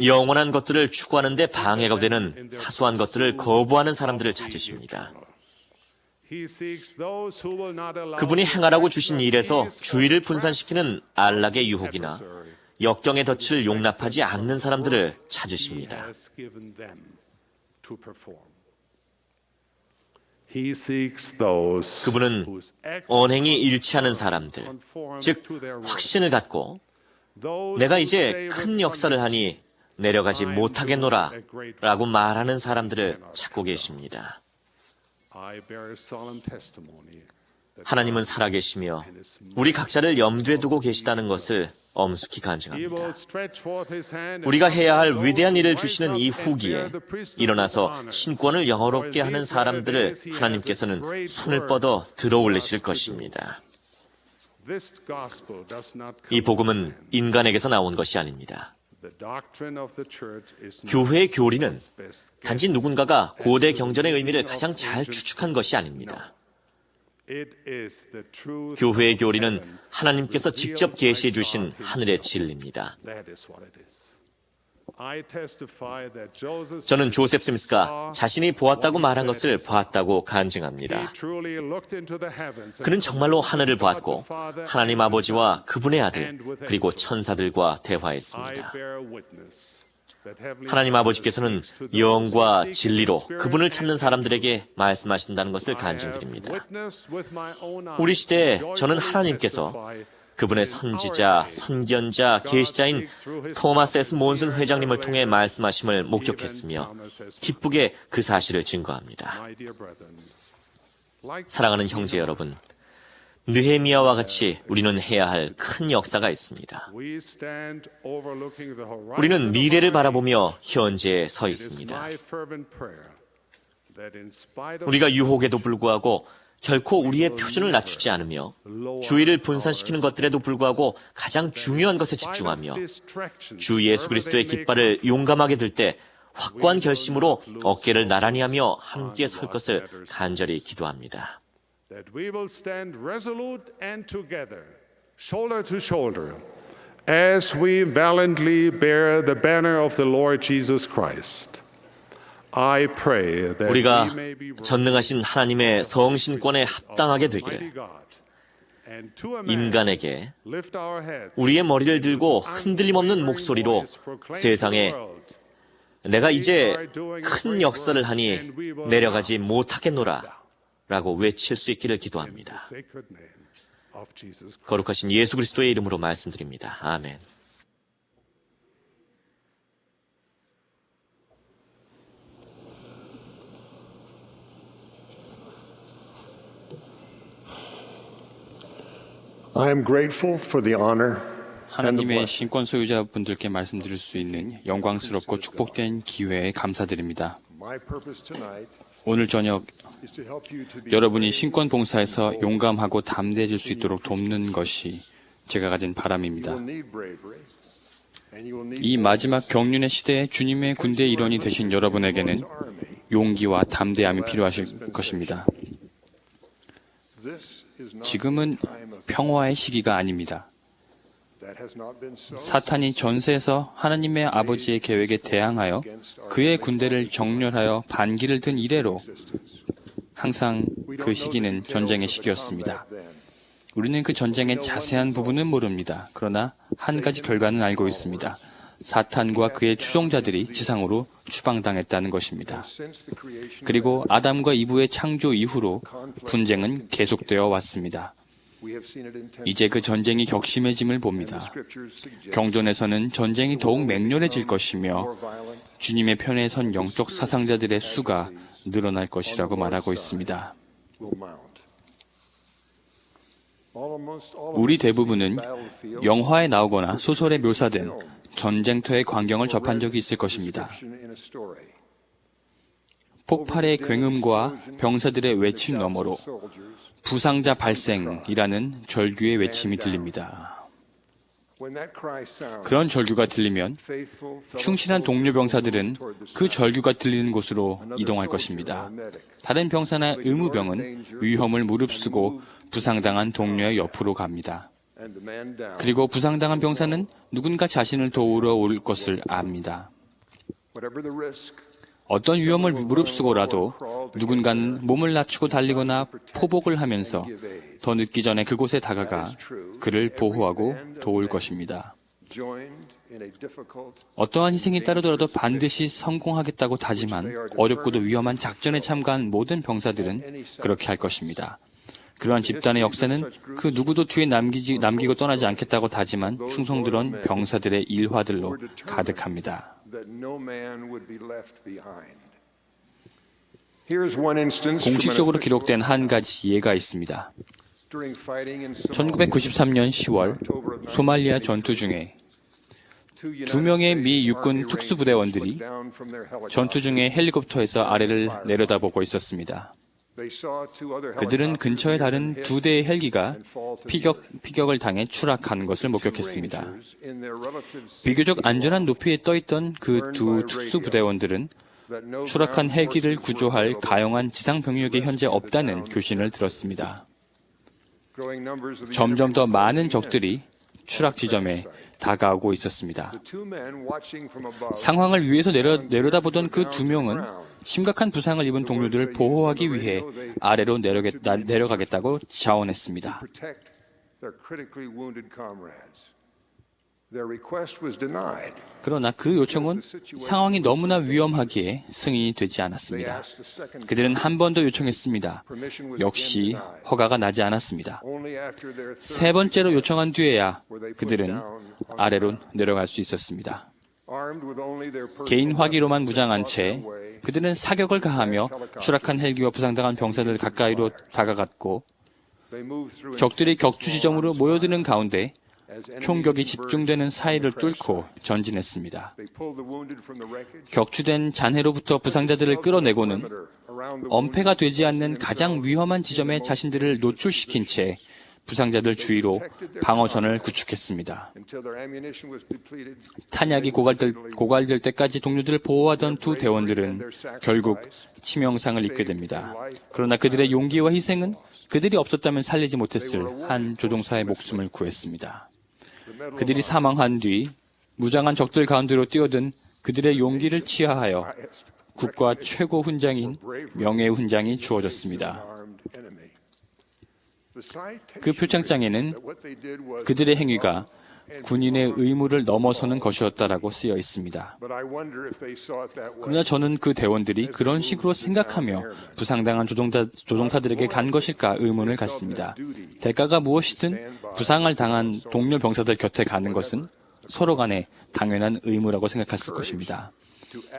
영원한 것들을 추구하는 데 방해가 되는 사소한 것들을 거부하는 사람들을 찾으십니다. 그분이 행하라고 주신 일에서 주의를 분산시키는 안락의 유혹이나 역경의 덫을 용납하지 않는 사람들을 찾으십니다. 그분은 언행이 일치하는 사람들, 즉 확신을 갖고 내가 이제 큰 역사를 하니 내려가지 못하겠노라 라고 말하는 사람들을 찾고 계십니다. 하나님은 살아계시며 우리 각자를 염두에 두고 계시다는 것을 엄숙히 간증합니다. 우리가 해야 할 위대한 일을 주시는 이 후기에 일어나서 신권을 영화롭게 하는 사람들을 하나님께서는 손을 뻗어 들어올리실 것입니다. 이 복음은 인간에게서 나온 것이 아닙니다. 교회의 교리는 단지 누군가가 고대 경전의 의미를 가장 잘 추측한 것이 아닙니다. 교회의 교리는 하나님께서 직접 계시해 주신 하늘의 진리입니다. 저는 조셉 스미스가 자신이 보았다고 말한 것을 봤다고 간증합니다. 그는 정말로 하늘을 보았고 하나님 아버지와 그분의 아들 그리고 천사들과 대화했습니다. 하나님 아버지께서는 영과 진리로 그분을 찾는 사람들에게 말씀하신다는 것을 간증드립니다. 우리 시대에 저는 하나님께서 그분의 선지자, 선견자, 계시자인 토마스 S. 몬슨 회장님을 통해 말씀하심을 목격했으며 기쁘게 그 사실을 증거합니다. 사랑하는 형제 여러분, 느헤미야와 같이 우리는 해야 할 큰 역사가 있습니다. 우리는 미래를 바라보며 현재에 서 있습니다. 우리가 유혹에도 불구하고 결코 우리의 표준을 낮추지 않으며 주의를 분산시키는 것들에도 불구하고 가장 중요한 것에 집중하며 주 예수 그리스도의 깃발을 용감하게 들 때 확고한 결심으로 어깨를 나란히 하며 함께 설 것을 간절히 기도합니다. That we will stand resolute and together, shoulder to shoulder, as we valiantly bear the banner of the Lord Jesus Christ. I pray that 우리가 we may be 전능하신 하나님의 성신권에 합당하게 되기를 인간에게 우리의 머리를 들고 흔들림 없는 목소리로 세상에 내가 이제 큰 역사를 하니 내려가지 못하겠노라 라고 외칠 수 있기를 기도합니다. 거룩하신 예수 그리스도의 이름으로 말씀드립니다. 아멘. I am grateful for the honor 하나님의 신권 소유자분들께 말씀드릴 수 있는 영광스럽고 축복된 기회에 감사드립니다. my purpose tonight 오늘 저녁 is to help you to be 여러분이 신권 봉사에서 용감하고 담대해질 수 있도록 돕는 것이 제가 가진 바람입니다. need bravery and you will need 이 마지막 경륜의 시대에 주님의 군대의 일원이 되신 여러분에게는 용기와 담대함이 필요하실 것입니다. this is not 지금은 평화의 시기가 아닙니다. that has not been so 사탄이 전세에서 하나님의 아버지의 계획에 대항하여 그의 군대를 정렬하여 반기를 든 이래로 항상 그 시기는 전쟁의 시기였습니다. 우리는 그 전쟁의 자세한 부분은 모릅니다. 그러나 한 가지 결과는 알고 있습니다. 사탄과 그의 추종자들이 지상으로 추방당했다는 것입니다. 그리고 아담과 이브의 창조 이후로 분쟁은 계속되어 왔습니다. 이제 그 전쟁이 격심해짐을 봅니다. 경전에서는 전쟁이 더욱 맹렬해질 것이며 주님의 편에 선 영적 사상자들의 수가 늘어날 것이라고 말하고 있습니다. 우리 대부분은 영화에 나오거나 소설에 묘사된 전쟁터의 광경을 접한 적이 있을 것입니다. 폭발의 굉음과 병사들의 외침 너머로 부상자 발생이라는 절규의 외침이 들립니다. 그런 절규가 들리면 충실한 동료 병사들은 그 절규가 들리는 곳으로 이동할 것입니다. 다른 병사나 의무병은 위험을 무릅쓰고 부상당한 동료의 옆으로 갑니다. 그리고 부상당한 병사는 누군가 자신을 도우러 올 것을 압니다. 어떤 위험을 무릅쓰고라도 누군가는 몸을 낮추고 달리거나 포복을 하면서 더 늦기 전에 그곳에 다가가 그를 보호하고 도울 것입니다. 어떠한 희생이 따르더라도 반드시 성공하겠다고 다짐한 어렵고도 위험한 작전에 참가한 모든 병사들은 그렇게 할 것입니다. 그러한 집단의 역사는 그 누구도 뒤에 남기고 떠나지 않겠다고 다짐한 충성스러운 병사들의 일화들로 가득합니다. 공식적으로 기록된 한 가지 예가 있습니다. 1993년 10월 소말리아 전투 중에 2명의 미 육군 특수부대원들이 전투 중에 헬리콥터에서 아래를 내려다보고 있었습니다. 그들은 근처의 다른 2대의 헬기가 피격을 당해 추락한 것을 목격했습니다. 비교적 안전한 높이에 떠있던 그 두 특수부대원들은 추락한 헬기를 구조할 가용한 지상 병력이 현재 없다는 교신을 들었습니다. 점점 더 많은 적들이 추락 지점에 다가오고 있었습니다. 상황을 위에서 내려다보던 그 2명은 심각한 부상을 입은 동료들을 보호하기 위해 아래로 내려가겠다고 자원했습니다. 그러나 그 요청은 상황이 너무나 위험하기에 승인이 되지 않았습니다. 그들은 한 번 더 요청했습니다. 역시 허가가 나지 않았습니다. 3번째로 요청한 뒤에야 그들은 아래로 내려갈 수 있었습니다. 개인 화기로만 무장한 채 그들은 사격을 가하며 추락한 헬기와 부상당한 병사들 가까이로 다가갔고 적들이 격추 지점으로 모여드는 가운데 총격이 집중되는 사이를 뚫고 전진했습니다. 격추된 잔해로부터 부상자들을 끌어내고는 엄폐가 되지 않는 가장 위험한 지점에 자신들을 노출시킨 채 부상자들 주위로 방어선을 구축했습니다. 탄약이 고갈될 때까지 동료들을 보호하던 2 대원들은 결국 치명상을 입게 됩니다. 그러나 그들의 용기와 희생은 그들이 없었다면 살리지 못했을 한 조종사의 목숨을 구했습니다. 그들이 사망한 뒤 무장한 적들 가운데로 뛰어든 그들의 용기를 치하하여 국가 최고 훈장인 명예의 훈장이 주어졌습니다. 그 표창장에는 그들의 행위가 군인의 의무를 넘어서는 것이었다라고 쓰여 있습니다. 그러나 저는 그 대원들이 그런 식으로 생각하며 부상당한 조종사들에게 간 것일까 의문을 갖습니다. 대가가 무엇이든 부상을 당한 동료 병사들 곁에 가는 것은 서로 간에 당연한 의무라고 생각했을 것입니다.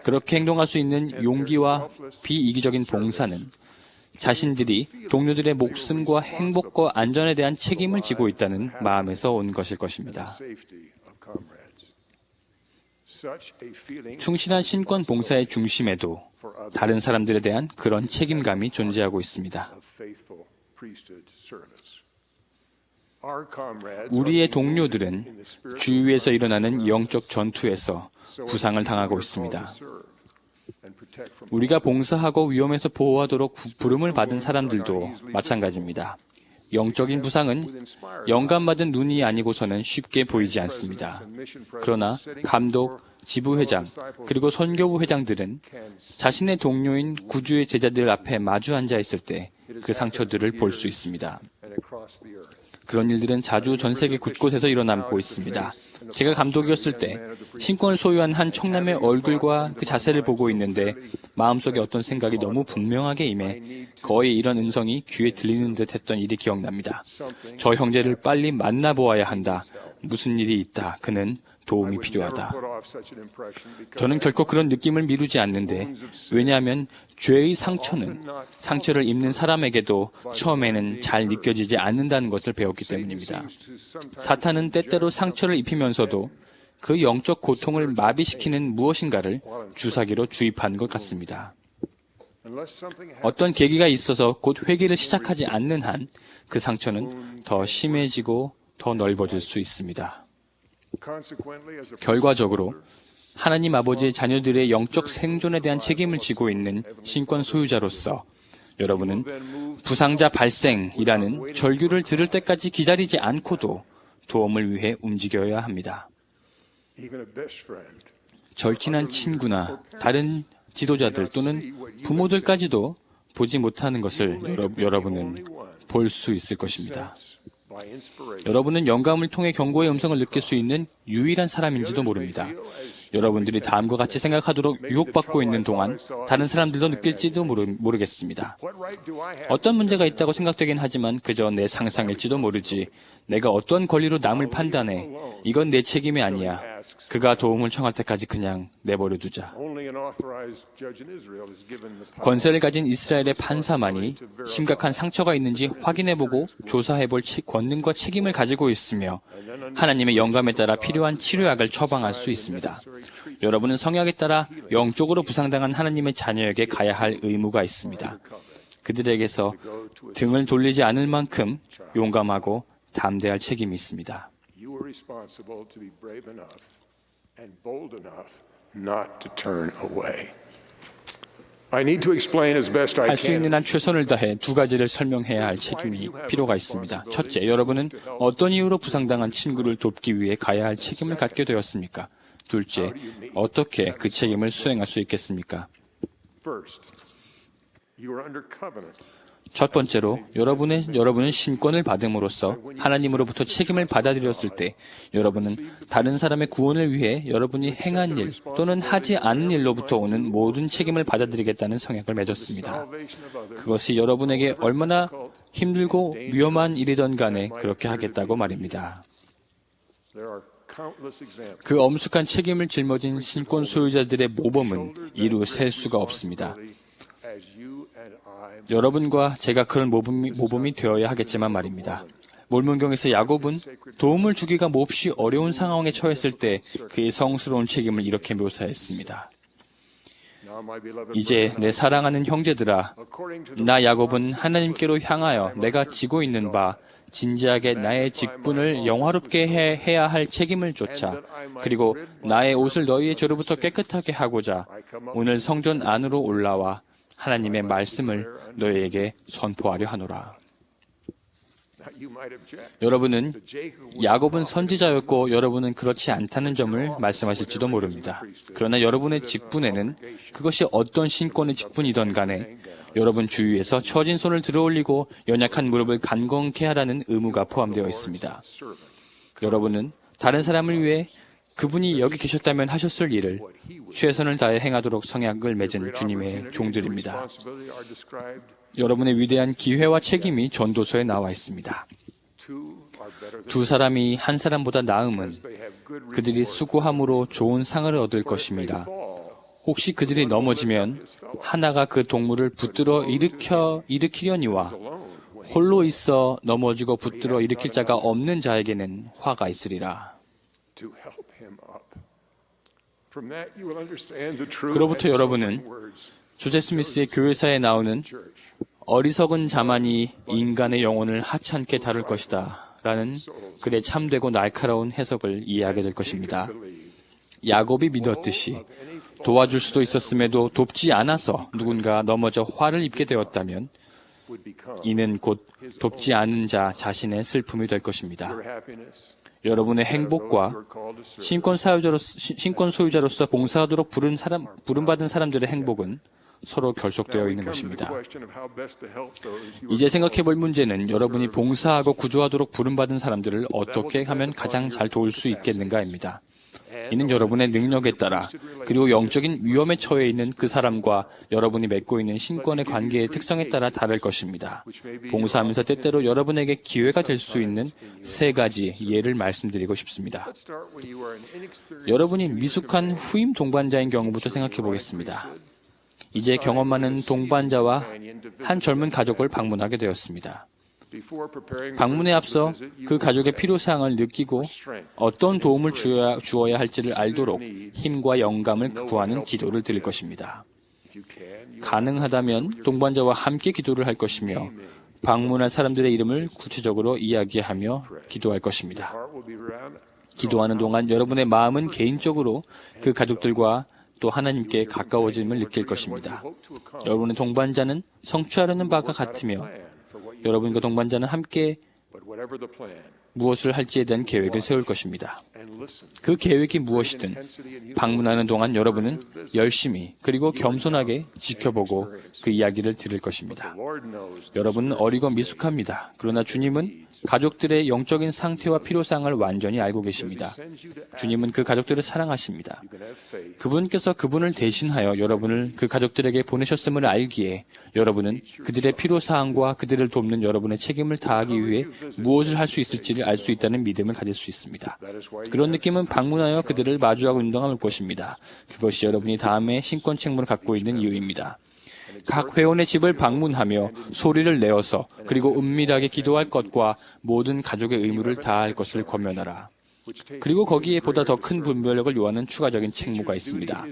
그렇게 행동할 수 있는 용기와 비이기적인 봉사는 자신들이 동료들의 목숨과 행복과 안전에 대한 책임을 지고 있다는 마음에서 온 것일 것입니다. 충실한 신권 봉사의 중심에도 다른 사람들에 대한 그런 책임감이 존재하고 있습니다. 우리의 동료들은 주위에서 일어나는 영적 전투에서 부상을 당하고 있습니다. 우리가 봉사하고 위험에서 보호하도록 부름을 받은 사람들도 마찬가지입니다. 영적인 부상은 영감받은 눈이 아니고서는 쉽게 보이지 않습니다. 그러나 감독, 지부회장, 그리고 선교부 회장들은 자신의 동료인 구주의 제자들 앞에 마주 앉아 있을 때 그 상처들을 볼 수 있습니다. 그런 일들은 자주 전 세계 곳곳에서 일어나고 있습니다. 제가 감독이었을 때 신권을 소유한 한 청남의 얼굴과 그 자세를 보고 있는데 마음속에 어떤 생각이 너무 분명하게 임해 거의 이런 음성이 귀에 들리는 듯 했던 일이 기억납니다. 저 형제를 빨리 만나보아야 한다. 무슨 일이 있다. 그는 도움이 필요하다. 저는 결코 그런 느낌을 미루지 않는데 왜냐하면 죄의 상처는 상처를 입는 사람에게도 처음에는 잘 느껴지지 않는다는 것을 배웠기 때문입니다. 사탄은 때때로 상처를 입히면서도 그 영적 고통을 마비시키는 무엇인가를 주사기로 주입하는 것 같습니다. 어떤 계기가 있어서 곧 회개를 시작하지 않는 한 그 상처는 더 심해지고 더 넓어질 수 있습니다. 결과적으로 하나님 아버지의 자녀들의 영적 생존에 대한 책임을 지고 있는 신권 소유자로서 여러분은 부상자 발생이라는 절규를 들을 때까지 기다리지 않고도 도움을 위해 움직여야 합니다. 절친한 친구나 다른 지도자들 또는 부모들까지도 보지 못하는 것을 여러분은 볼 수 있을 것입니다. 여러분은 영감을 통해 경고의 음성을 느낄 수 있는 유일한 사람인지도 모릅니다. 여러분들이 다음과 같이 생각하도록 유혹받고 있는 동안 다른 사람들도 느낄지도 모르겠습니다. 어떤 문제가 있다고 생각되긴 하지만 그저 내 상상일지도 모르지. 내가 어떤 권리로 남을 판단해. 이건 내 책임이 아니야. 그가 도움을 청할 때까지 그냥 내버려 두자. 권세를 가진 이스라엘의 판사만이 심각한 상처가 있는지 확인해보고 조사해볼 권능과 책임을 가지고 있으며 하나님의 영감에 따라 필요한 치료약을 처방할 수 있습니다. 여러분은 성약에 따라 영적으로 부상당한 하나님의 자녀에게 가야 할 의무가 있습니다. 그들에게서 등을 돌리지 않을 만큼 용감하고 담대할 책임이 있습니다. 할 수 있는 한 최선을 다해 두 가지를 설명해야 할 책임이 필요가 있습니다. 첫째, 여러분은 어떤 이유로 부상당한 친구를 돕기 위해 가야 할 책임을 갖게 되었습니까? 둘째, 어떻게 그 책임을 수행할 수 있겠습니까? 첫 번째로, 여러분은 신권을 받음으로써 하나님으로부터 책임을 받아들였을 때 여러분은 다른 사람의 구원을 위해 여러분이 행한 일 또는 하지 않은 일로부터 오는 모든 책임을 받아들이겠다는 성약을 맺었습니다. 그것이 여러분에게 얼마나 힘들고 위험한 일이든 간에 그렇게 하겠다고 말입니다. 그 엄숙한 책임을 짊어진 신권 소유자들의 모범은 이루 셀 수가 없습니다. 여러분과 제가 그런 모범이 되어야 하겠지만 말입니다. 몰문경에서 야곱은 도움을 주기가 몹시 어려운 상황에 처했을 때 그의 성스러운 책임을 이렇게 묘사했습니다. 이제 내 사랑하는 형제들아, 나 야곱은 하나님께로 향하여 내가 지고 있는 바 진지하게 나의 직분을 영화롭게 해야 할 책임을 쫓아 그리고 나의 옷을 너희의 죄로부터 깨끗하게 하고자 오늘 성전 안으로 올라와 하나님의 말씀을 너희에게 선포하려 하노라. 여러분은 야곱은 선지자였고 여러분은 그렇지 않다는 점을 말씀하실지도 모릅니다. 그러나 여러분의 직분에는 그것이 어떤 신권의 직분이든 간에 여러분 주위에서 처진 손을 들어올리고 연약한 무릎을 간건케 하라는 의무가 포함되어 있습니다. 여러분은 다른 사람을 위해 그분이 여기 계셨다면 하셨을 일을 최선을 다해 행하도록 성약을 맺은 주님의 종들입니다. 여러분의 위대한 기회와 책임이 전도서에 나와 있습니다. 두 사람이 한 사람보다 나음은 그들이 수고함으로 좋은 상을 얻을 것입니다. 혹시 그들이 넘어지면 하나가 그 동물을 붙들어 일으키려니와 홀로 있어 넘어지고 붙들어 일으킬 자가 없는 자에게는 화가 있으리라. 그로부터 여러분은 조셉 스미스의 교회사에 나오는 어리석은 자만이 인간의 영혼을 하찮게 다룰 것이다 라는 글의 참되고 날카로운 해석을 이해하게 될 것입니다. 야곱이 믿었듯이 도와줄 수도 있었음에도 돕지 않아서 누군가 넘어져 화를 입게 되었다면 이는 곧 돕지 않은 자 자신의 슬픔이 될 것입니다. 여러분의 행복과 신권 소유자로서 봉사하도록 부름받은 사람들의 행복은 서로 결속되어 있는 것입니다. 이제 생각해 볼 문제는 여러분이 봉사하고 구조하도록 부름받은 사람들을 어떻게 하면 가장 잘 도울 수 있겠는가입니다. 이는 여러분의 능력에 따라 그리고 영적인 위험에 처해 있는 그 사람과 여러분이 맺고 있는 신권의 관계의 특성에 따라 다를 것입니다. 봉사하면서 때때로 여러분에게 기회가 될 수 있는 3가지 예를 말씀드리고 싶습니다. 여러분이 미숙한 후임 동반자인 경우부터 생각해 보겠습니다. 이제 경험 많은 동반자와 한 젊은 가족을 방문하게 되었습니다. 방문에 앞서 그 가족의 필요사항을 느끼고 어떤 도움을 주어야 할지를 알도록 힘과 영감을 구하는 기도를 드릴 것입니다. 가능하다면 동반자와 함께 기도를 할 것이며 방문할 사람들의 이름을 구체적으로 이야기하며 기도할 것입니다. 기도하는 동안 여러분의 마음은 개인적으로 그 가족들과 또 하나님께 가까워짐을 느낄 것입니다. 여러분의 동반자는 성취하려는 바가 같으며 여러분과 동반자는 함께 무엇을 할지에 대한 계획을 세울 것입니다. 그 계획이 무엇이든 방문하는 동안 여러분은 열심히 그리고 겸손하게 지켜보고 그 이야기를 들을 것입니다. 여러분은 어리고 미숙합니다. 그러나 주님은 가족들의 영적인 상태와 필요사항을 완전히 알고 계십니다. 주님은 그 가족들을 사랑하십니다. 그분께서 그분을 대신하여 여러분을 그 가족들에게 보내셨음을 알기에 여러분은 그들의 필요사항과 그들을 돕는 여러분의 책임을 다하기 위해 무엇을 할 수 있을지를 알 수 있다는 믿음을 가질 수 있습니다. 그런 느낌은 방문하여 그들을 마주하고 운동할 것입니다. 그것이 여러분이 다음에 신권 책무를 갖고 있는 이유입니다. 각 회원의 집을 방문하며 소리를 내어서 그리고 은밀하게 기도할 것과 모든 가족의 의무를 다할 것을 권면하라. 그리고 거기에 보다 더 큰 분별력을 요하는 추가적인 책무가 있습니다.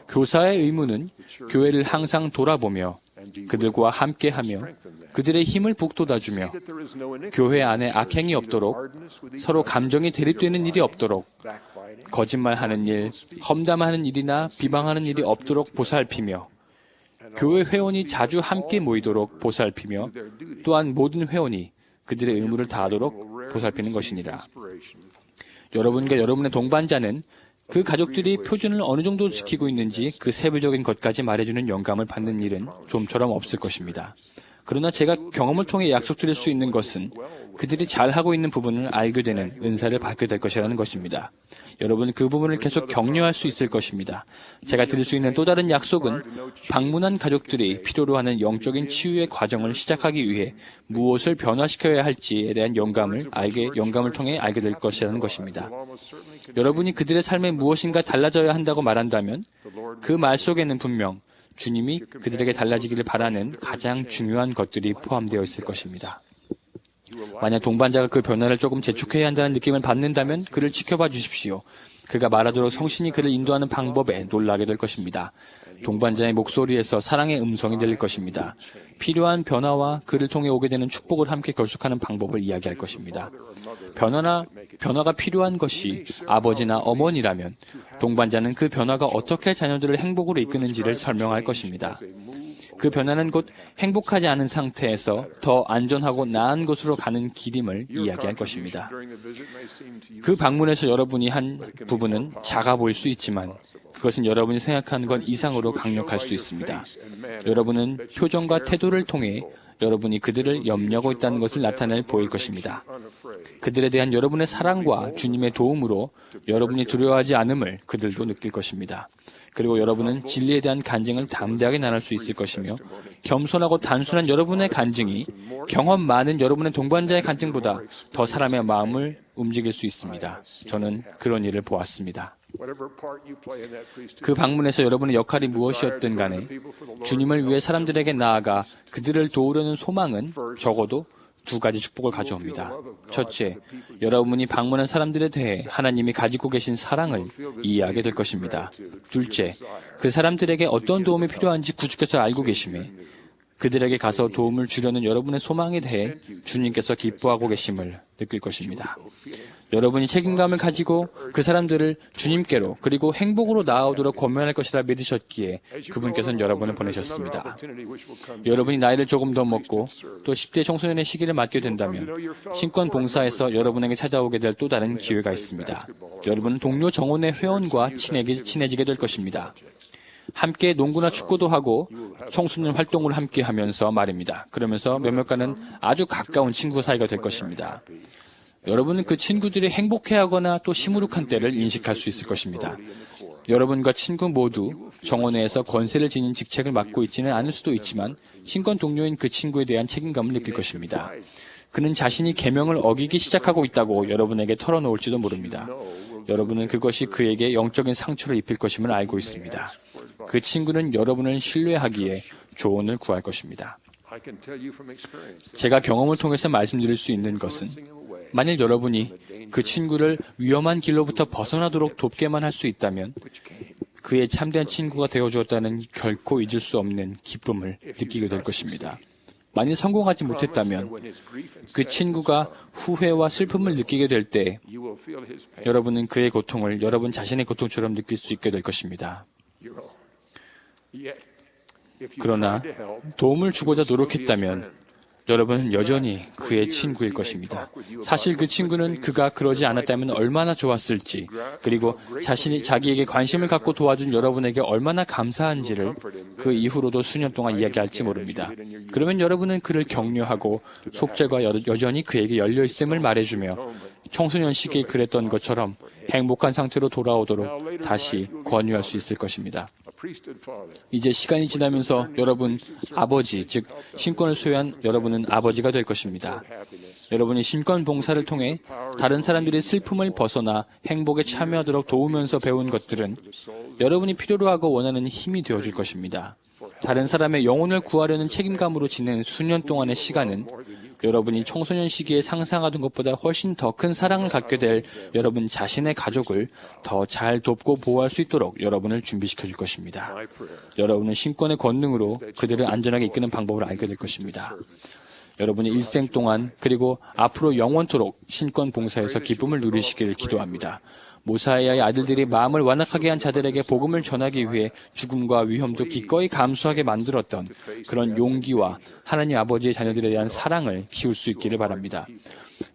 교사의 의무는 교회를 항상 돌아보며 그들과 함께하며 그들의 힘을 북돋아주며 교회 안에 악행이 없도록 서로 감정이 대립되는 일이 없도록 거짓말하는 일, 험담하는 일이나 비방하는 일이 없도록 보살피며 교회 회원이 자주 함께 모이도록 보살피며 또한 모든 회원이 그들의 의무를 다하도록 보살피는 것이니라. 여러분과 여러분의 동반자는 그 가족들이 표준을 어느 정도 지키고 있는지 그 세부적인 것까지 말해주는 영감을 받는 일은 좀처럼 없을 것입니다. 그러나 제가 경험을 통해 약속드릴 수 있는 것은 그들이 잘하고 있는 부분을 알게 되는 은사를 받게 될 것이라는 것입니다. 여러분 그 부분을 계속 격려할 수 있을 것입니다. 제가 드릴 수 있는 또 다른 약속은 방문한 가족들이 필요로 하는 영적인 치유의 과정을 시작하기 위해 무엇을 변화시켜야 할지에 대한 영감을 통해 알게 될 것이라는 것입니다. 여러분이 그들의 삶에 무엇인가 달라져야 한다고 말한다면 그 말 속에는 분명 주님이 그들에게 달라지기를 바라는 가장 중요한 것들이 포함되어 있을 것입니다. 만약 동반자가 그 변화를 조금 재촉해야 한다는 느낌을 받는다면 그를 지켜봐 주십시오. 그가 말하도록 성신이 그를 인도하는 방법에 놀라게 될 것입니다. 동반자의 목소리에서 사랑의 음성이 들릴 것입니다. 필요한 변화와 그를 통해 오게 되는 축복을 함께 결속하는 방법을 이야기할 것입니다. 변화가 필요한 것이 아버지나 어머니라면 동반자는 그 변화가 어떻게 자녀들을 행복으로 이끄는지를 설명할 것입니다. 그 변화는 곧 행복하지 않은 상태에서 더 안전하고 나은 곳으로 가는 길임을 이야기할 것입니다. 그 방문에서 여러분이 한 부분은 작아 보일 수 있지만 그것은 여러분이 생각하는 것 이상으로 강력할 수 있습니다. 여러분은 표정과 태도를 통해 여러분이 그들을 염려하고 있다는 것을 나타낼 보일 것입니다. 그들에 대한 여러분의 사랑과 주님의 도움으로 여러분이 두려워하지 않음을 그들도 느낄 것입니다. 그리고 여러분은 진리에 대한 간증을 담대하게 나눌 수 있을 것이며 겸손하고 단순한 여러분의 간증이 경험 많은 여러분의 동반자의 간증보다 더 사람의 마음을 움직일 수 있습니다. 저는 그런 일을 보았습니다. 그 방문에서 여러분의 역할이 무엇이었든 간에 주님을 위해 사람들에게 나아가 그들을 도우려는 소망은 적어도 2가지 축복을 가져옵니다. 첫째, 여러분이 방문한 사람들에 대해 하나님이 가지고 계신 사랑을 이해하게 될 것입니다. 둘째, 그 사람들에게 어떤 도움이 필요한지 구주께서 알고 계심에 그들에게 가서 도움을 주려는 여러분의 소망에 대해 주님께서 기뻐하고 계심을 느낄 것입니다. 여러분이 책임감을 가지고 그 사람들을 주님께로 그리고 행복으로 나아오도록 권면할 것이라 믿으셨기에 그분께서는 여러분을 보내셨습니다. 여러분이 나이를 조금 더 먹고 또 10대 청소년의 시기를 맞게 된다면 신권 봉사에서 여러분에게 찾아오게 될 또 다른 기회가 있습니다. 여러분은 동료 정원의 회원과 친해지게 될 것입니다. 함께 농구나 축구도 하고 청소년 활동을 함께 하면서 말입니다. 그러면서 몇몇과는 아주 가까운 친구 사이가 될 것입니다. 여러분은 그 친구들이 행복해하거나 또 시무룩한 때를 인식할 수 있을 것입니다. 여러분과 친구 모두 정원회에서 권세를 지닌 직책을 맡고 있지는 않을 수도 있지만 신권 동료인 그 친구에 대한 책임감을 느낄 것입니다. 그는 자신이 계명을 어기기 시작하고 있다고 여러분에게 털어놓을지도 모릅니다. 여러분은 그것이 그에게 영적인 상처를 입힐 것임을 알고 있습니다. 그 친구는 여러분을 신뢰하기에 조언을 구할 것입니다. 제가 경험을 통해서 말씀드릴 수 있는 것은 만일 여러분이 그 친구를 위험한 길로부터 벗어나도록 돕게만 할 수 있다면 그의 참된 친구가 되어주었다는 결코 잊을 수 없는 기쁨을 느끼게 될 것입니다. 만일 성공하지 못했다면 그 친구가 후회와 슬픔을 느끼게 될 때 여러분은 그의 고통을 여러분 자신의 고통처럼 느낄 수 있게 될 것입니다. 그러나 도움을 주고자 노력했다면 여러분은 여전히 그의 친구일 것입니다. 사실 그 친구는 그가 그러지 않았다면 얼마나 좋았을지, 그리고 자기에게 관심을 갖고 도와준 여러분에게 얼마나 감사한지를 그 이후로도 수년 동안 이야기할지 모릅니다. 그러면 여러분은 그를 격려하고 속죄가 여전히 그에게 열려있음을 말해주며 청소년 시기에 그랬던 것처럼 행복한 상태로 돌아오도록 다시 권유할 수 있을 것입니다. 이제 시간이 지나면서 여러분 아버지, 즉 신권을 소유한 여러분은 아버지가 될 것입니다. 여러분이 신권 봉사를 통해 다른 사람들의 슬픔을 벗어나 행복에 참여하도록 도우면서 배운 것들은 여러분이 필요로 하고 원하는 힘이 되어줄 것입니다. 다른 사람의 영혼을 구하려는 책임감으로 지낸 수년 동안의 시간은 여러분이 청소년 시기에 상상하던 것보다 훨씬 더 큰 사랑을 갖게 될 여러분 자신의 가족을 더 잘 돕고 보호할 수 있도록 여러분을 준비시켜 줄 것입니다. 여러분은 신권의 권능으로 그들을 안전하게 이끄는 방법을 알게 될 것입니다. 여러분이 일생 동안 그리고 앞으로 영원토록 신권 봉사에서 기쁨을 누리시기를 기도합니다. 모사이아의 아들들이 마음을 완악하게 한 자들에게 복음을 전하기 위해 죽음과 위험도 기꺼이 감수하게 만들었던 그런 용기와 하나님 아버지의 자녀들에 대한 사랑을 키울 수 있기를 바랍니다.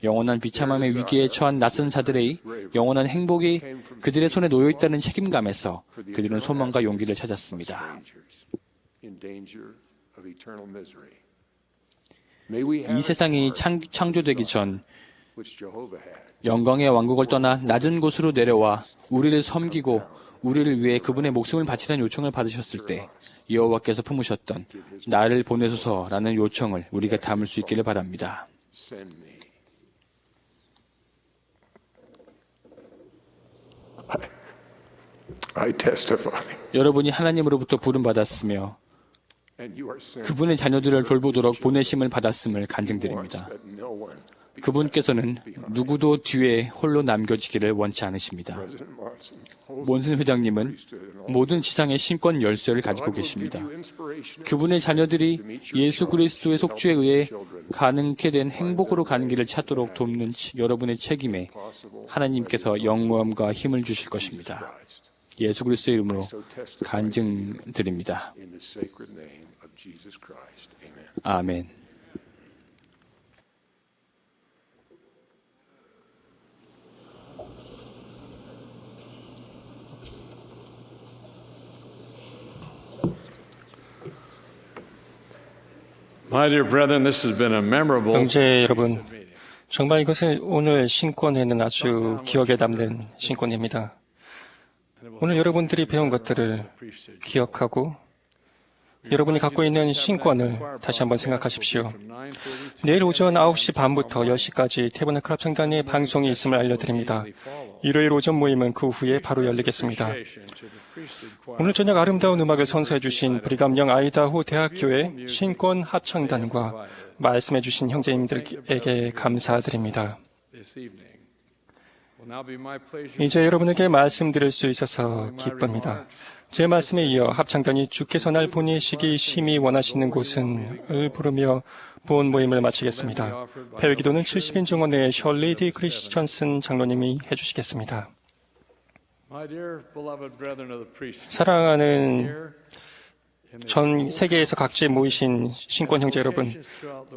영원한 비참함의 위기에 처한 낯선 자들의 영원한 행복이 그들의 손에 놓여 있다는 책임감에서 그들은 소망과 용기를 찾았습니다. 이 세상이 창조되기 전 영광의 왕국을 떠나 낮은 곳으로 내려와 우리를 섬기고 우리를 위해 그분의 목숨을 바치라는 요청을 받으셨을 때 여호와께서 품으셨던 나를 보내소서라는 요청을 우리가 담을 수 있기를 바랍니다. 여러분이 하나님으로부터 부름받았으며 그분의 자녀들을 돌보도록 보내심을 받았음을 간증드립니다. 그분께서는 누구도 뒤에 홀로 남겨지기를 원치 않으십니다. 몬슨 회장님은 모든 지상의 신권 열쇠를 가지고 계십니다. 그분의 자녀들이 예수 그리스도의 속주에 의해 가능케 된 행복으로 가는 길을 찾도록 돕는 여러분의 책임에 하나님께서 영광과 힘을 주실 것입니다. 예수 그리스도의 이름으로 간증드립니다. 아멘. 형제 여러분, 정말 이것은 오늘 신권에는 아주 기억에 남는 신권입니다. 오늘 여러분들이 배운 것들을 기억하고 여러분이 갖고 있는 신권을 다시 한번 생각하십시오. 내일 오전 9시 반부터 10시까지 태버나클 합창단의 방송이 있음을 알려드립니다. 일요일 오전 모임은 그 후에 바로 열리겠습니다. 오늘 저녁 아름다운 음악을 선사해 주신 브리감영 아이다호 대학교의 신권 합창단과 말씀해 주신 형제님들에게 감사드립니다. 이제 여러분에게 말씀드릴 수 있어서 기쁩니다. 제 말씀에 이어 합창단이 주께서 날 보내시기 심히 원하시는 곳은을 부르며 본 모임을 마치겠습니다. 폐회기도는 70인 정원의 셜리 디 크리스천슨 장로님이 해주시겠습니다. 사랑하는 전 세계에서 각지에 모이신 신권 형제 여러분,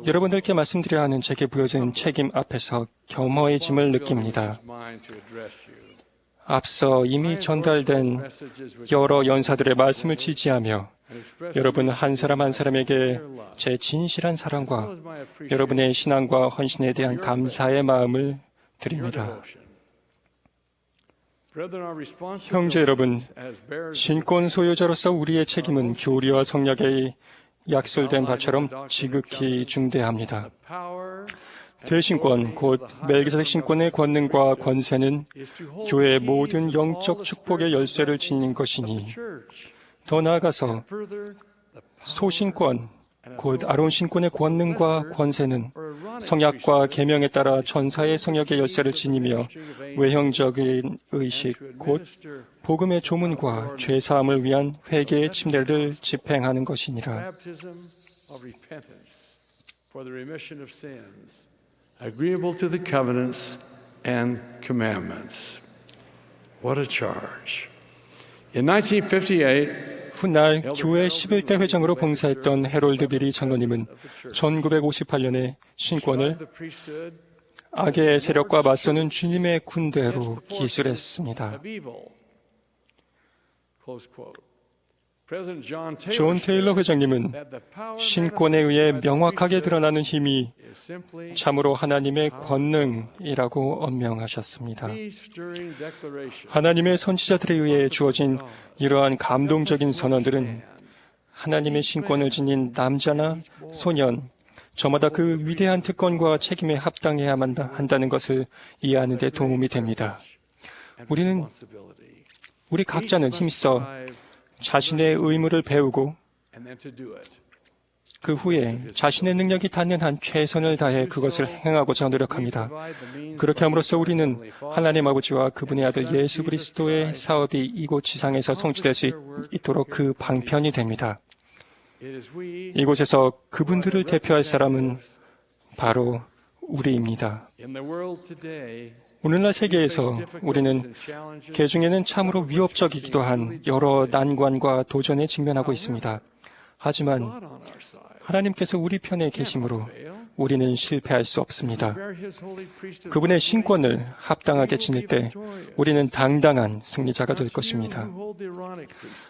여러분들께 말씀드려야 하는 제게 부여진 책임 앞에서 겸허해짐을 느낍니다. 앞서 이미 전달된 여러 연사들의 말씀을 지지하며 여러분 한 사람 한 사람에게 제 진실한 사랑과 여러분의 신앙과 헌신에 대한 감사의 마음을 드립니다. 형제 여러분, 신권 소유자로서 우리의 책임은 교리와 성약에 약술된 바처럼 지극히 중대합니다. 대신권, 곧 멜기세덱 신권의 권능과 권세는 교회의 모든 영적 축복의 열쇠를 지닌 것이니 더 나아가서 소신권, 곧 아론 신권의 권능과 권세는 성약과 계명에 따라 천사의 성역의 열쇠를 지니며 외형적인 의식, 곧 복음의 조문과 죄사함을 위한 회개의 침례를 집행하는 것이니라. Agreeable to the covenants and commandments. What a charge. In 1958, 훗날 교회 11대 회장으로 봉사했던 해롤드 비리 장로님은 1958년에 신권을 악의 세력과 맞서는 주님의 군대로 기술했습니다. 존 테일러 회장님은 신권에 의해 명확하게 드러나는 힘이 참으로 하나님의 권능이라고 언명하셨습니다. 하나님의 선지자들에 의해 주어진 이러한 감동적인 선언들은 하나님의 신권을 지닌 남자나 소년, 저마다 그 위대한 특권과 책임에 합당해야만 한다는 것을 이해하는 데 도움이 됩니다. 우리 각자는 힘써 자신의 의무를 배우고 그 후에 자신의 능력이 닿는 한 최선을 다해 그것을 행하고자 노력합니다. 그렇게 함으로써 우리는 하나님 아버지와 그분의 아들 예수 그리스도의 사업이 이곳 지상에서 성취될 수 있도록 그 방편이 됩니다. 이곳에서 그분들을 대표할 사람은 바로 우리입니다. 오늘날 세계에서 우리는 개중에는 참으로 위협적이기도 한 여러 난관과 도전에 직면하고 있습니다. 하지만 하나님께서 우리 편에 계심으로 우리는 실패할 수 없습니다. 그분의 신권을 합당하게 지닐 때 우리는 당당한 승리자가 될 것입니다.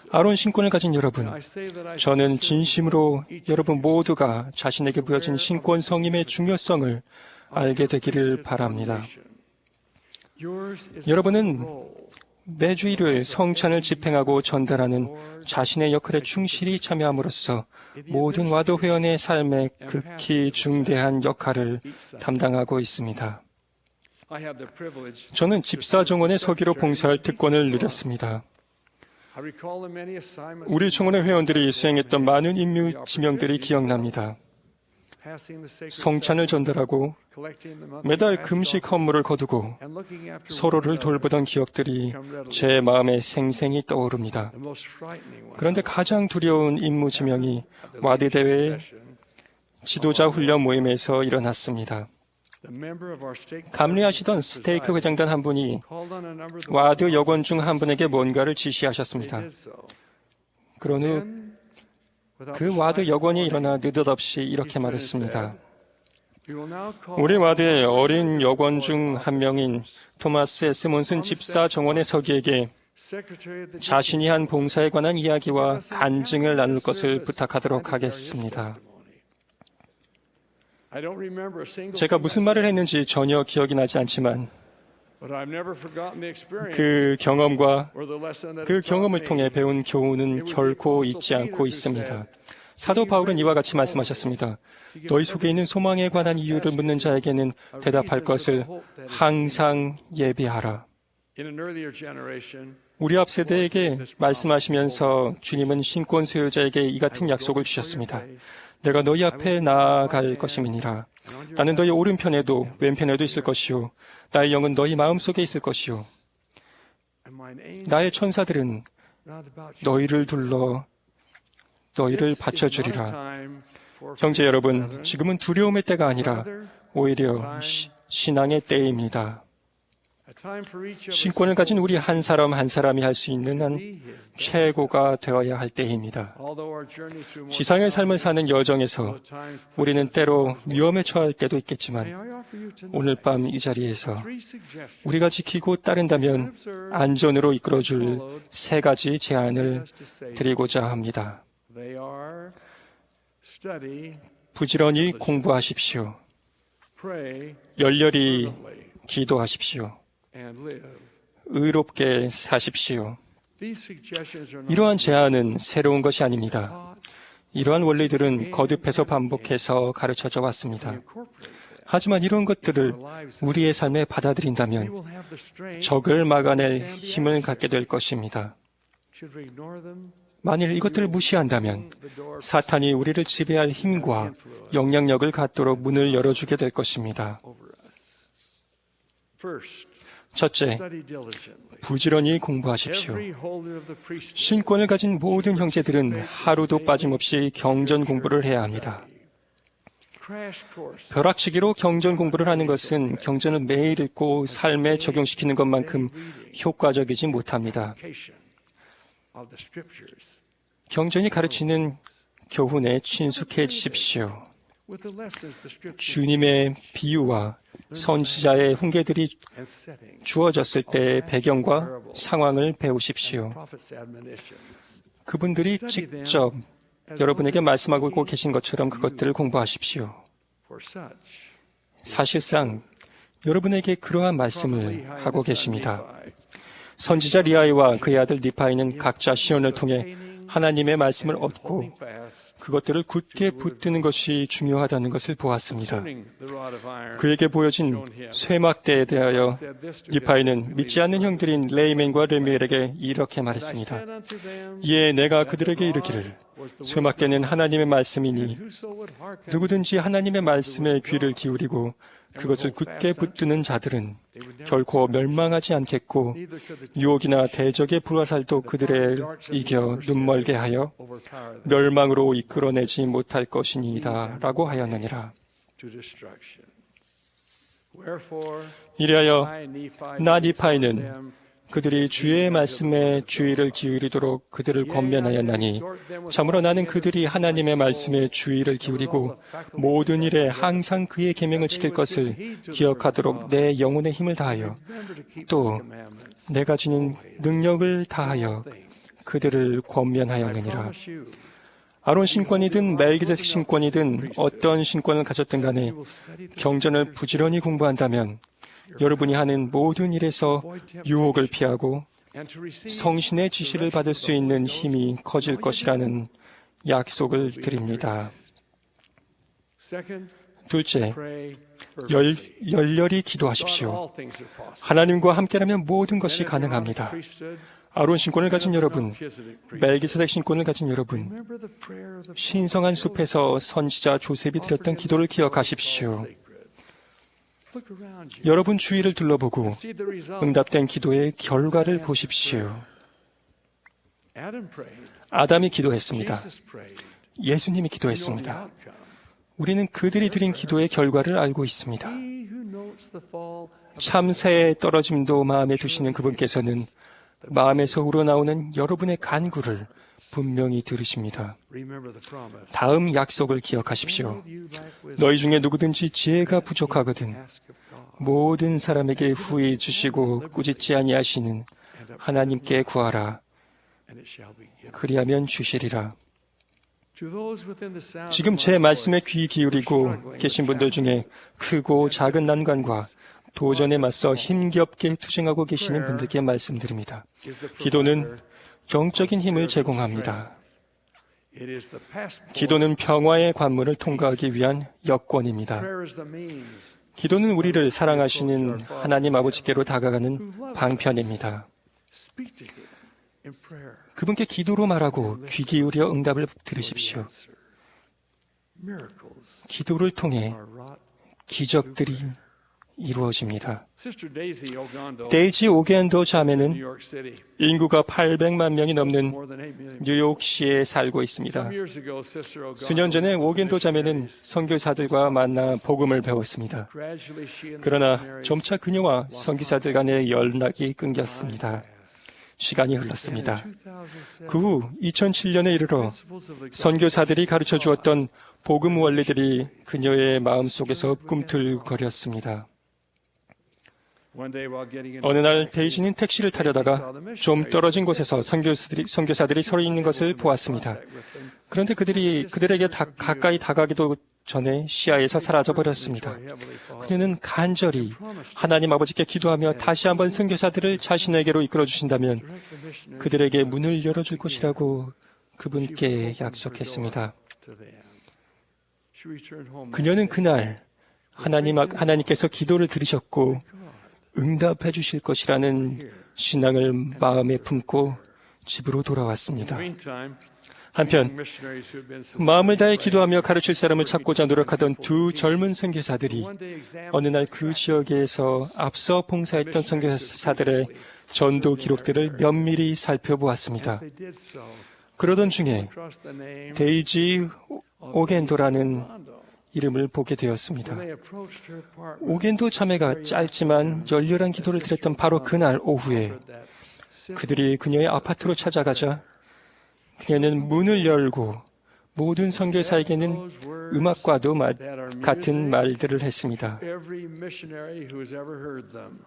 아론 신권을 가진 여러분, 저는 진심으로 여러분 모두가 자신에게 부여진 신권 성임의 중요성을 알게 되기를 바랍니다. 여러분은 매주 일요일 성찬을 집행하고 전달하는 자신의 역할에 충실히 참여함으로써 모든 와도 회원의 삶에 극히 중대한 역할을 담당하고 있습니다. 저는 집사정원의 서기로 봉사할 특권을 누렸습니다. 우리 정원의 회원들이 수행했던 많은 임무 지명들이 기억납니다. 성찬을 전달하고 매달 금식 헌물을 거두고 서로를 돌보던 기억들이 제 마음에 생생히 떠오릅니다. 그런데 가장 두려운 임무 지명이 와드 대회의 지도자 훈련 모임에서 일어났습니다. 감리하시던 스테이크 회장단 한 분이 와드 여권 중 한 분에게 뭔가를 지시하셨습니다. 그런 후 그 와드 여권이 일어나 느닷없이 이렇게 말했습니다. 우리 와드의 어린 여권 중 한 명인 토마스 S. 몬슨 집사 정원의 서기에게 자신이 한 봉사에 관한 이야기와 간증을 나눌 것을 부탁하도록 하겠습니다. 제가 무슨 말을 했는지 전혀 기억이 나지 않지만 그 경험과 그 경험을 통해 배운 교훈은 결코 잊지 않고 있습니다. 사도 바울은 이와 같이 말씀하셨습니다. 너희 속에 있는 소망에 관한 이유를 묻는 자에게는 대답할 것을 항상 예비하라. 우리 앞 세대에게 말씀하시면서 주님은 신권 소유자에게 이 같은 약속을 주셨습니다. 내가 너희 앞에 나아갈 것임이니라. 나는 너희 오른편에도 왼편에도 있을 것이요. 나의 영은 너희 마음속에 있을 것이요. 나의 천사들은 너희를 둘러 너희를 받쳐주리라. 형제 여러분, 지금은 두려움의 때가 아니라 오히려 신앙의 때입니다. 신권을 가진 우리 한 사람 한 사람이 할 수 있는 한 최고가 되어야 할 때입니다. 지상의 삶을 사는 여정에서 우리는 때로 위험에 처할 때도 있겠지만 오늘 밤 이 자리에서 우리가 지키고 따른다면 안전으로 이끌어줄 3가지 제안을 드리고자 합니다. 부지런히 공부하십시오. 열렬히 기도하십시오. 의롭게 사십시오. 이러한 제안은 새로운 것이 아닙니다. 이러한 원리들은 거듭해서 반복해서 가르쳐져 왔습니다. 하지만 이런 것들을 우리의 삶에 받아들인다면 적을 막아낼 힘을 갖게 될 것입니다. 만일 이것들을 무시한다면 사탄이 우리를 지배할 힘과 영향력을 갖도록 문을 열어주게 될 것입니다. 첫째, 부지런히 공부하십시오. 신권을 가진 모든 형제들은 하루도 빠짐없이 경전 공부를 해야 합니다. 벼락치기로 경전 공부를 하는 것은 경전을 매일 읽고 삶에 적용시키는 것만큼 효과적이지 못합니다. 경전이 가르치는 교훈에 친숙해지십시오. 주님의 비유와 선지자의 훈계들이 주어졌을 때의 배경과 상황을 배우십시오. 그분들이 직접 여러분에게 말씀하고 계신 것처럼 그것들을 공부하십시오. 사실상 여러분에게 그러한 말씀을 하고 계십니다. 선지자 리아이와 그의 아들 니파이는 각자 시온을 통해 하나님의 말씀을 얻고 그것들을 굳게 붙드는 것이 중요하다는 것을 보았습니다. 그에게 보여진 쇠막대에 대하여 니파이는 믿지 않는 형들인 레이멘과 레미엘에게 이렇게 말했습니다. 이에 내가 그들에게 이르기를 쇠막대는 하나님의 말씀이니 누구든지 하나님의 말씀에 귀를 기울이고 그것을 굳게 붙드는 자들은 결코 멸망하지 않겠고 유혹이나 대적의 불화살도 그들을 이겨 눈멀게 하여 멸망으로 이끌어내지 못할 것이니이다 라고 하였느니라. 이리하여 나 니파이는 그들이 주의 말씀에 주의를 기울이도록 그들을 권면하였나니 참으로 나는 그들이 하나님의 말씀에 주의를 기울이고 모든 일에 항상 그의 계명을 지킬 것을 기억하도록 내 영혼의 힘을 다하여 또 내가 지닌 능력을 다하여 그들을 권면하였느니라. 아론 신권이든 멜기세덱 신권이든 어떤 신권을 가졌든 간에 경전을 부지런히 공부한다면 여러분이 하는 모든 일에서 유혹을 피하고 성신의 지시를 받을 수 있는 힘이 커질 것이라는 약속을 드립니다. 둘째, 열렬히 기도하십시오. 하나님과 함께라면 모든 것이 가능합니다. 아론 신권을 가진 여러분, 멜기세덱 신권을 가진 여러분, 신성한 숲에서 선지자 조셉이 드렸던 기도를 기억하십시오. 여러분 주위를 둘러보고 응답된 기도의 결과를 보십시오. 아담이 기도했습니다. 예수님이 기도했습니다. 우리는 그들이 드린 기도의 결과를 알고 있습니다. 참새의 떨어짐도 마음에 두시는 그분께서는 마음에서 우러나오는 여러분의 간구를 분명히 들으십니다. 다음 약속을 기억하십시오. 너희 중에 누구든지 지혜가 부족하거든 모든 사람에게 후히 주시고 꾸짖지 아니하시는 하나님께 구하라. 그리하면 주시리라. 지금 제 말씀에 귀 기울이고 계신 분들 중에 크고 작은 난관과 도전에 맞서 힘겹게 투쟁하고 계시는 분들께 말씀드립니다. 기도는 영적인 힘을 제공합니다. 기도는 평화의 관문을 통과하기 위한 여권입니다. 기도는 우리를 사랑하시는 하나님 아버지께로 다가가는 방편입니다. 그분께 기도로 말하고 귀 기울여 응답을 들으십시오. 기도를 통해 기적들이 이루어집니다. Sister Daisy Ogando, 데이지 오겐도 New 자매는 York City, 인구가 800만 명이 넘는 more than 8 million. 뉴욕시에 살고 있습니다. Some years ago, Sister Ogando, 수년 전에 오겐도 자매는 선교사들과 만나 복음을 배웠습니다. gradually she and the 그러나 missionaries 점차 그녀와 선교사들 간의 연락이 끊겼습니다. 시간이 흘렀습니다. 그 후 2007년에 이르러 선교사들이 가르쳐 주었던 복음 원리들이 그녀의 마음속에서 꿈틀거렸습니다. one day while getting into 어느 날 데이지는 택시를 타려다가 좀 떨어진 곳에서 선교사들이 서 있는 것을 보았습니다. 그런데 그들에게 가까이 다가기도 전에 시야에서 사라져 버렸습니다. 그녀는 간절히 하나님 아버지께 기도하며 다시 한번 선교사들을 자신에게로 이끌어 주신다면 그들에게 문을 열어줄 것이라고 그분께 약속했습니다. 그녀는 그날 하나님께서 기도를 들으셨고 응답해 주실 것이라는 신앙을 마음에 품고 집으로 돌아왔습니다. meantime, 한편 missionaries who had been 마음을 다해 기도하며 가르칠 사람을 찾고자 노력하던 두 젊은 선교사들이 어느 날 그 지역에서 앞서 봉사했던 선교사들의 전도 기록들을 면밀히 살펴보았습니다. they did so, 그러던 중에 trust the name 데이지 오겐도라는 이름을 보게 되었습니다. they approached her apartment. 오겐도 자매가 짧지만 열렬한 기도를 드렸던 바로 그날 오후에 그들이 그녀의 아파트로 찾아가자 그녀는 문을 열고 모든 선교사에게는 음악과도 같은 말들을 했습니다. Every missionary who has ever heard them.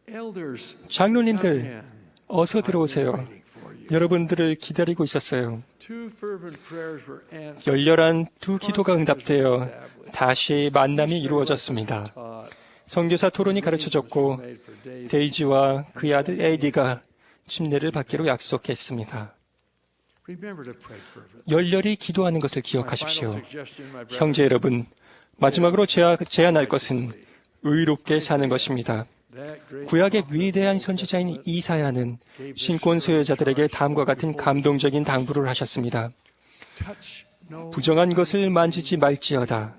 Elders, 장로님들, 어서 들어오세요. 여러분들을 기다리고 있었어요. two fervent prayers were answered. 열렬한 두 기도가 응답되어 다시 만남이 이루어졌습니다. 선교사 토론이 가르쳐졌고 데이지와 그의 아들 에이디가 침례를 받기로 약속했습니다. Remember to pray fervently. 열렬히 기도하는 것을 기억하십시오. Final suggestion, my brother, 형제 여러분, 마지막으로 제안할 것은 의롭게 사는 것입니다. that great 구약의 위대한 선지자인 이사야는 신권 소유자들에게 다음과 같은 감동적인 당부를 하셨습니다. touch no 부정한 것을 만지지 말지어다.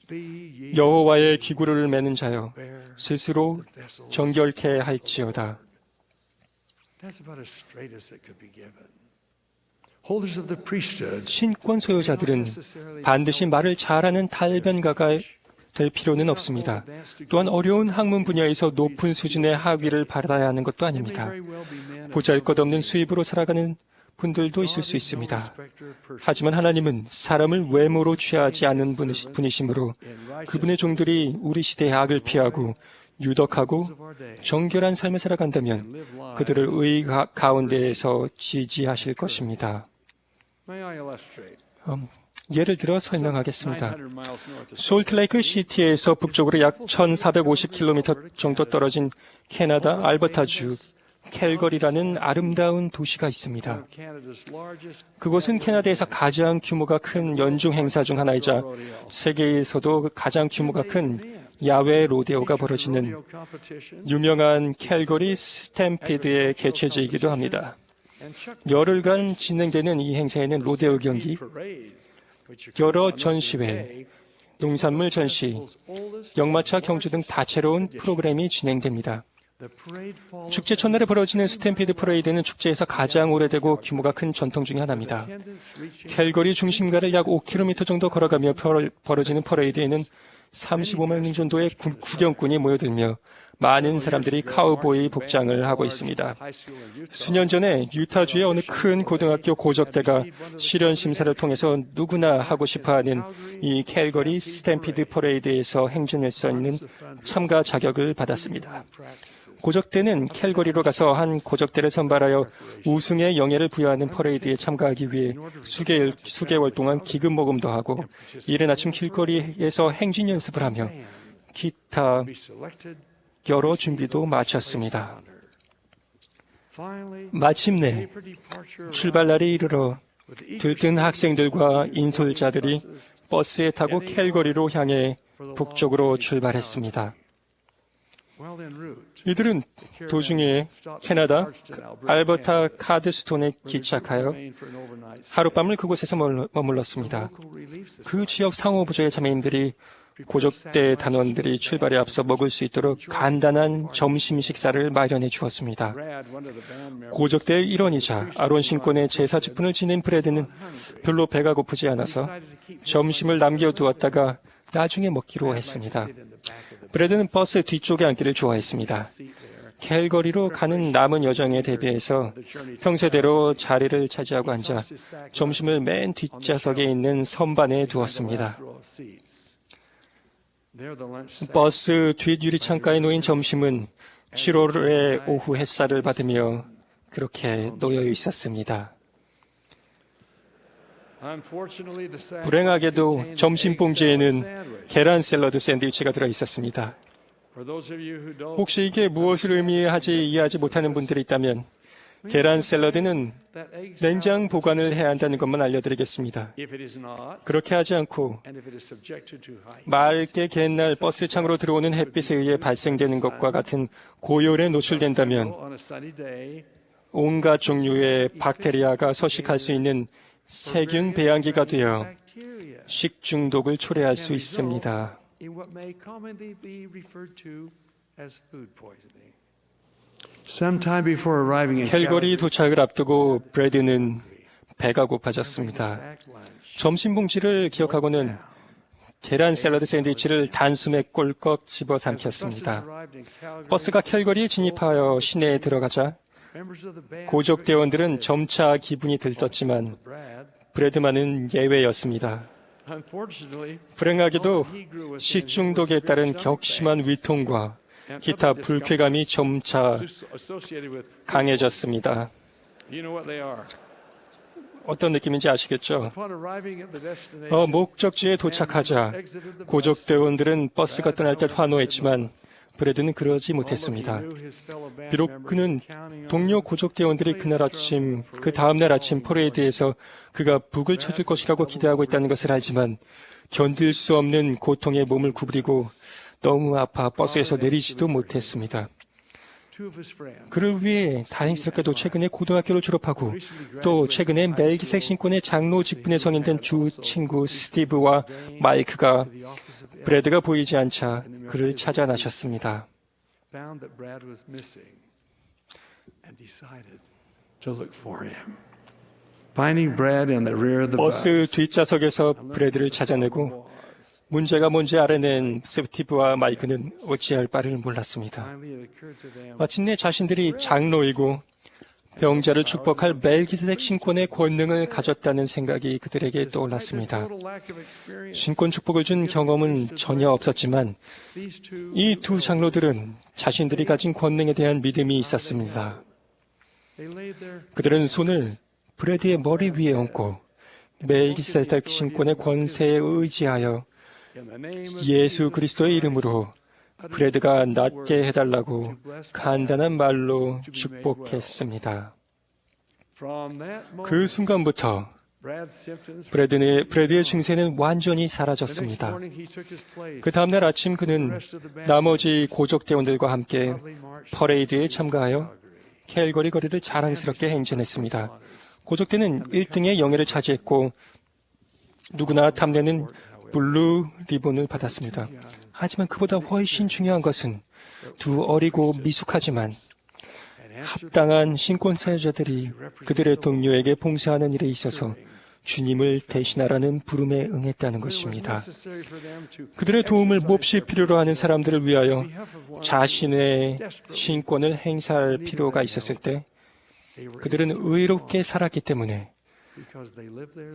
be ye 여호와의 기구를 매는 자여 스스로 정결케 할지어다. That's about as straight as it could be given. Holders of the priesthood 신권 소유자들은 반드시 말을 잘하는 달변가가 될 필요는 없습니다. 또한 어려운 학문 분야에서 높은 수준의 학위를 받아야 하는 것도 아닙니다. 보잘것없는 수입으로 살아가는 분들도 있을 수 있습니다. 하지만 하나님은 사람을 외모로 취하지 않는 분이시므로 그분의 종들이 우리 시대의 악을 피하고 유덕하고 정결한 삶을 살아간다면 그들을 의 가운데에서 지지하실 것입니다. May I illustrate? 예를 들어 설명하겠습니다. 900 miles north of 솔트레이크 시티에서 북쪽으로 약 1,450km 정도 떨어진 캐나다 알버타주 캘거리라는 아름다운 도시가 있습니다. Canada's largest 그곳은 캐나다에서 가장 규모가 큰 연중 행사 중 하나이자 세계에서도 가장 규모가 큰 야외 로데오가 벌어지는 competition 유명한 캘거리 스탬피드의 개최지이기도 합니다. 열흘간 진행되는 이 행사에는 로데오 경기, parade, which 여러 전시회, 농산물 전시, 역마차 경주 등 다채로운 프로그램이 진행됩니다. the parade falls 축제 첫날에 벌어지는 스탬피드 퍼레이드는 축제에서 가장 오래되고 규모가 큰 전통 중의 하나입니다. 캘거리 중심가를 약 5km 정도 걸어가며 벌어지는 퍼레이드에는 35만 명 정도의 구경꾼이 모여들며 많은 사람들이 카우보이 복장을 하고 있습니다. 수년 전에 유타주의 어느 큰 고등학교 고적대가 실현 심사를 통해서 누구나 하고 싶어하는 이 캘거리 스탬피드 퍼레이드에서 행진할 수 있는 참가 자격을 받았습니다. 고적대는 캘거리로 가서 한 고적대를 선발하여 우승의 영예를 부여하는 퍼레이드에 참가하기 위해 수개월 동안 기금 모금도 하고 이른 아침 길거리에서 행진 연습을 하며 기타 여러 준비도 마쳤습니다. 마침내 출발날이 이르러 들뜬 학생들과 인솔자들이 버스에 타고 캘거리로 향해 북쪽으로 출발했습니다. 이들은 도중에 캐나다 알버타 카드스톤에 기착하여 하룻밤을 그곳에서 머물렀습니다. 그 지역 상호부조의 자매님들이 고족대 단원들이 출발에 앞서 먹을 수 있도록 간단한 점심 식사를 마련해 주었습니다. 고족대의 일원이자 아론 신권의 제사 직분을 지낸 브래드는 별로 배가 고프지 않아서 점심을 남겨두었다가 나중에 먹기로 했습니다. 브래드는 버스 뒤쪽에 앉기를 좋아했습니다. 캘거리로 가는 남은 여정에 대비해서 평소대로 자리를 차지하고 앉아 점심을 맨 뒷좌석에 있는 선반에 두었습니다. 버스 뒷 유리창가에 놓인 점심은 7월의 오후 햇살을 받으며 그렇게 놓여 있었습니다. 불행하게도 점심 봉지에는 계란 샐러드 샌드위치가 들어 있었습니다. 혹시 이게 무엇을 의미하지 이해하지 못하는 분들이 있다면 계란 샐러드는 냉장 보관을 해야 한다는 것만 알려드리겠습니다. 그렇게 하지 않고 맑게 갯날 버스 창으로 들어오는 햇빛에 의해 발생되는 것과 같은 고열에 노출된다면 온갖 종류의 박테리아가 서식할 수 있는 세균 배양기가 되어 식중독을 초래할 수 있습니다. 캘거리 도착을 앞두고 브래드는 배가 고파졌습니다. 점심 봉지를 기억하고는 계란 샐러드 샌드위치를 단숨에 꼴꺽 집어 삼켰습니다. 버스가 캘거리에 진입하여 시내에 들어가자 고족대원들은 점차 기분이 들떴지만 브래드만은 예외였습니다. 불행하게도 식중독에 따른 격심한 위통과 기타 불쾌감이 점차 강해졌습니다. 어떤 느낌인지 아시겠죠? 목적지에 도착하자 고족대원들은 버스가 떠날 듯 환호했지만 브래드는 그러지 못했습니다. 비록 그는 동료 고족대원들이 그 다음날 아침 퍼레이드에서 그가 북을 쳐줄 것이라고 기대하고 있다는 것을 알지만 견딜 수 없는 고통에 몸을 구부리고 너무 아파 버스에서 내리지도 못했습니다. 그를 위해 다행스럽게도 최근에 고등학교를 졸업하고 또 최근에 멜기색 신권의 장로 직분에 성인된 두 친구 스티브와 마이크가 브래드가 보이지 않자 그를 찾아 나셨습니다. 버스 뒷좌석에서 브래드를 찾아내고 문제가 뭔지 알아낸 스티브와 마이크는 어찌할 바를 몰랐습니다. 마침내 자신들이 장로이고 병자를 축복할 멜기세덱 신권의 권능을 가졌다는 생각이 그들에게 떠올랐습니다. 신권 축복을 준 경험은 전혀 없었지만 이 두 장로들은 자신들이 가진 권능에 대한 믿음이 있었습니다. 그들은 손을 브래드의 머리 위에 얹고 멜기세덱 신권의 권세에 의지하여 예수 그리스도의 이름으로 브래드가 낫게 해달라고 간단한 말로 축복했습니다. 그 순간부터 브래드의 증세는 완전히 사라졌습니다. 그 다음날 아침 그는 나머지 고족대원들과 함께 퍼레이드에 참가하여 캘거리 거리를 자랑스럽게 행진했습니다. 고족대는 1등의 영예를 차지했고 누구나 탐내는 블루 리본을 받았습니다. 하지만 그보다 훨씬 중요한 것은 두 어리고 미숙하지만 합당한 신권 사유자들이 그들의 동료에게 봉사하는 일에 있어서 주님을 대신하라는 부름에 응했다는 것입니다. 그들의 도움을 몹시 필요로 하는 사람들을 위하여 자신의 신권을 행사할 필요가 있었을 때 그들은 의롭게 살았기 때문에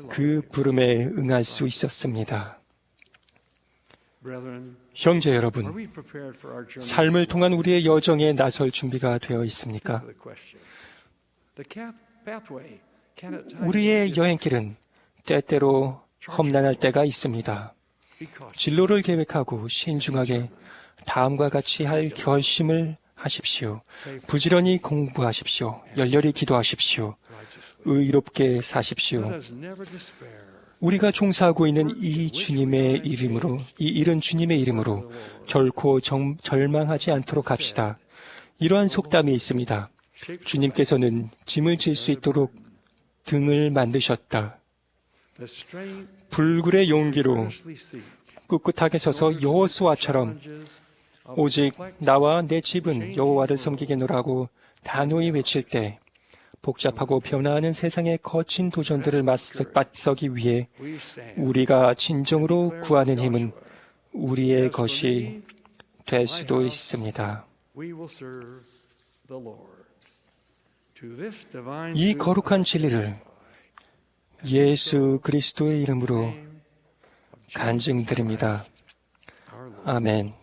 그 부름에 응할 수 있었습니다. 형제 여러분, 삶을 통한 우리의 여정에 나설 준비가 되어 있습니까? 우리의 여행길은 때때로 험난할 때가 있습니다. 진로를 계획하고 신중하게 다음과 같이 할 결심을 하십시오. 부지런히 공부하십시오. 열렬히 기도하십시오. 의롭게 사십시오. 우리가 종사하고 있는 이 일은 주님의 이름으로 결코 절망하지 않도록 합시다. 이러한 속담이 있습니다. 주님께서는 짐을 질 수 있도록 등을 만드셨다. 불굴의 용기로 꿋꿋하게 서서 여호수아처럼 오직 나와 내 집은 여호와를 섬기겠노라고 단호히 외칠 때 복잡하고 변화하는 세상의 거친 도전들을 맞서기 위해 우리가 진정으로 구하는 힘은 우리의 것이 될 수도 있습니다. 이 거룩한 진리를 예수 그리스도의 이름으로 간증드립니다. 아멘.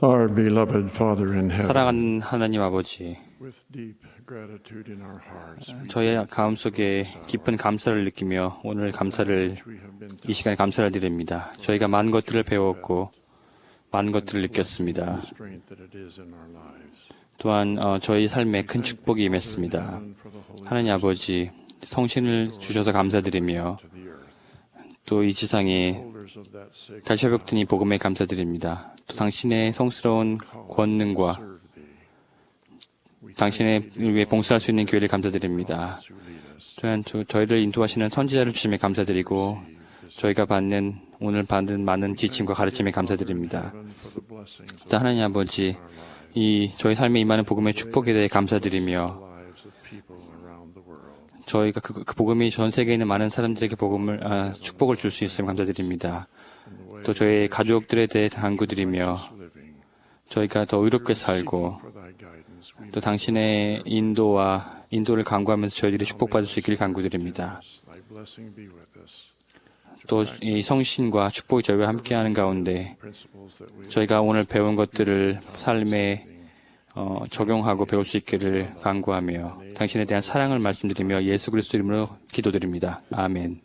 Our beloved Father in heaven, 사랑하는 하나님 아버지, with deep gratitude in our hearts, 저의 마음속에 깊은 감사를 느끼며 오늘 감사를 이 시간에 감사를 드립니다. 저희가 많은 것들을 배웠고 많은 것들을 느꼈습니다. strength that it is in our lives. 또한 저희 삶에 큰 축복이 임했습니다. 하나님 아버지, 성신을 주셔서 감사드리며 또 이 지상에 갈샤벽드니 복음에 감사드립니다. 또 당신의 성스러운 권능과 당신의 위해 봉사할 수 있는 기회를 감사드립니다. 또한 저희를 인도하시는 선지자를 주심에 감사드리고 저희가 오늘 받는 많은 지침과 가르침에 감사드립니다. 또 하나님 아버지, 이 저희 삶에 임하는 복음의 축복에 대해 감사드리며 저희가 그 복음이 전 세계에 있는 많은 사람들에게 축복을 줄 수 있음을 감사드립니다. 또 저희 가족들에 대해 간구드리며 저희가 더 의롭게 살고 또 당신의 인도를 간구하면서 저희들이 축복받을 수 있기를 간구드립니다. 또 이 성신과 축복이 저희와 함께하는 가운데 저희가 오늘 배운 것들을 삶에 적용하고 배울 수 있기를 간구하며 당신에 대한 사랑을 말씀드리며 예수 그리스도 이름으로 기도드립니다. 아멘.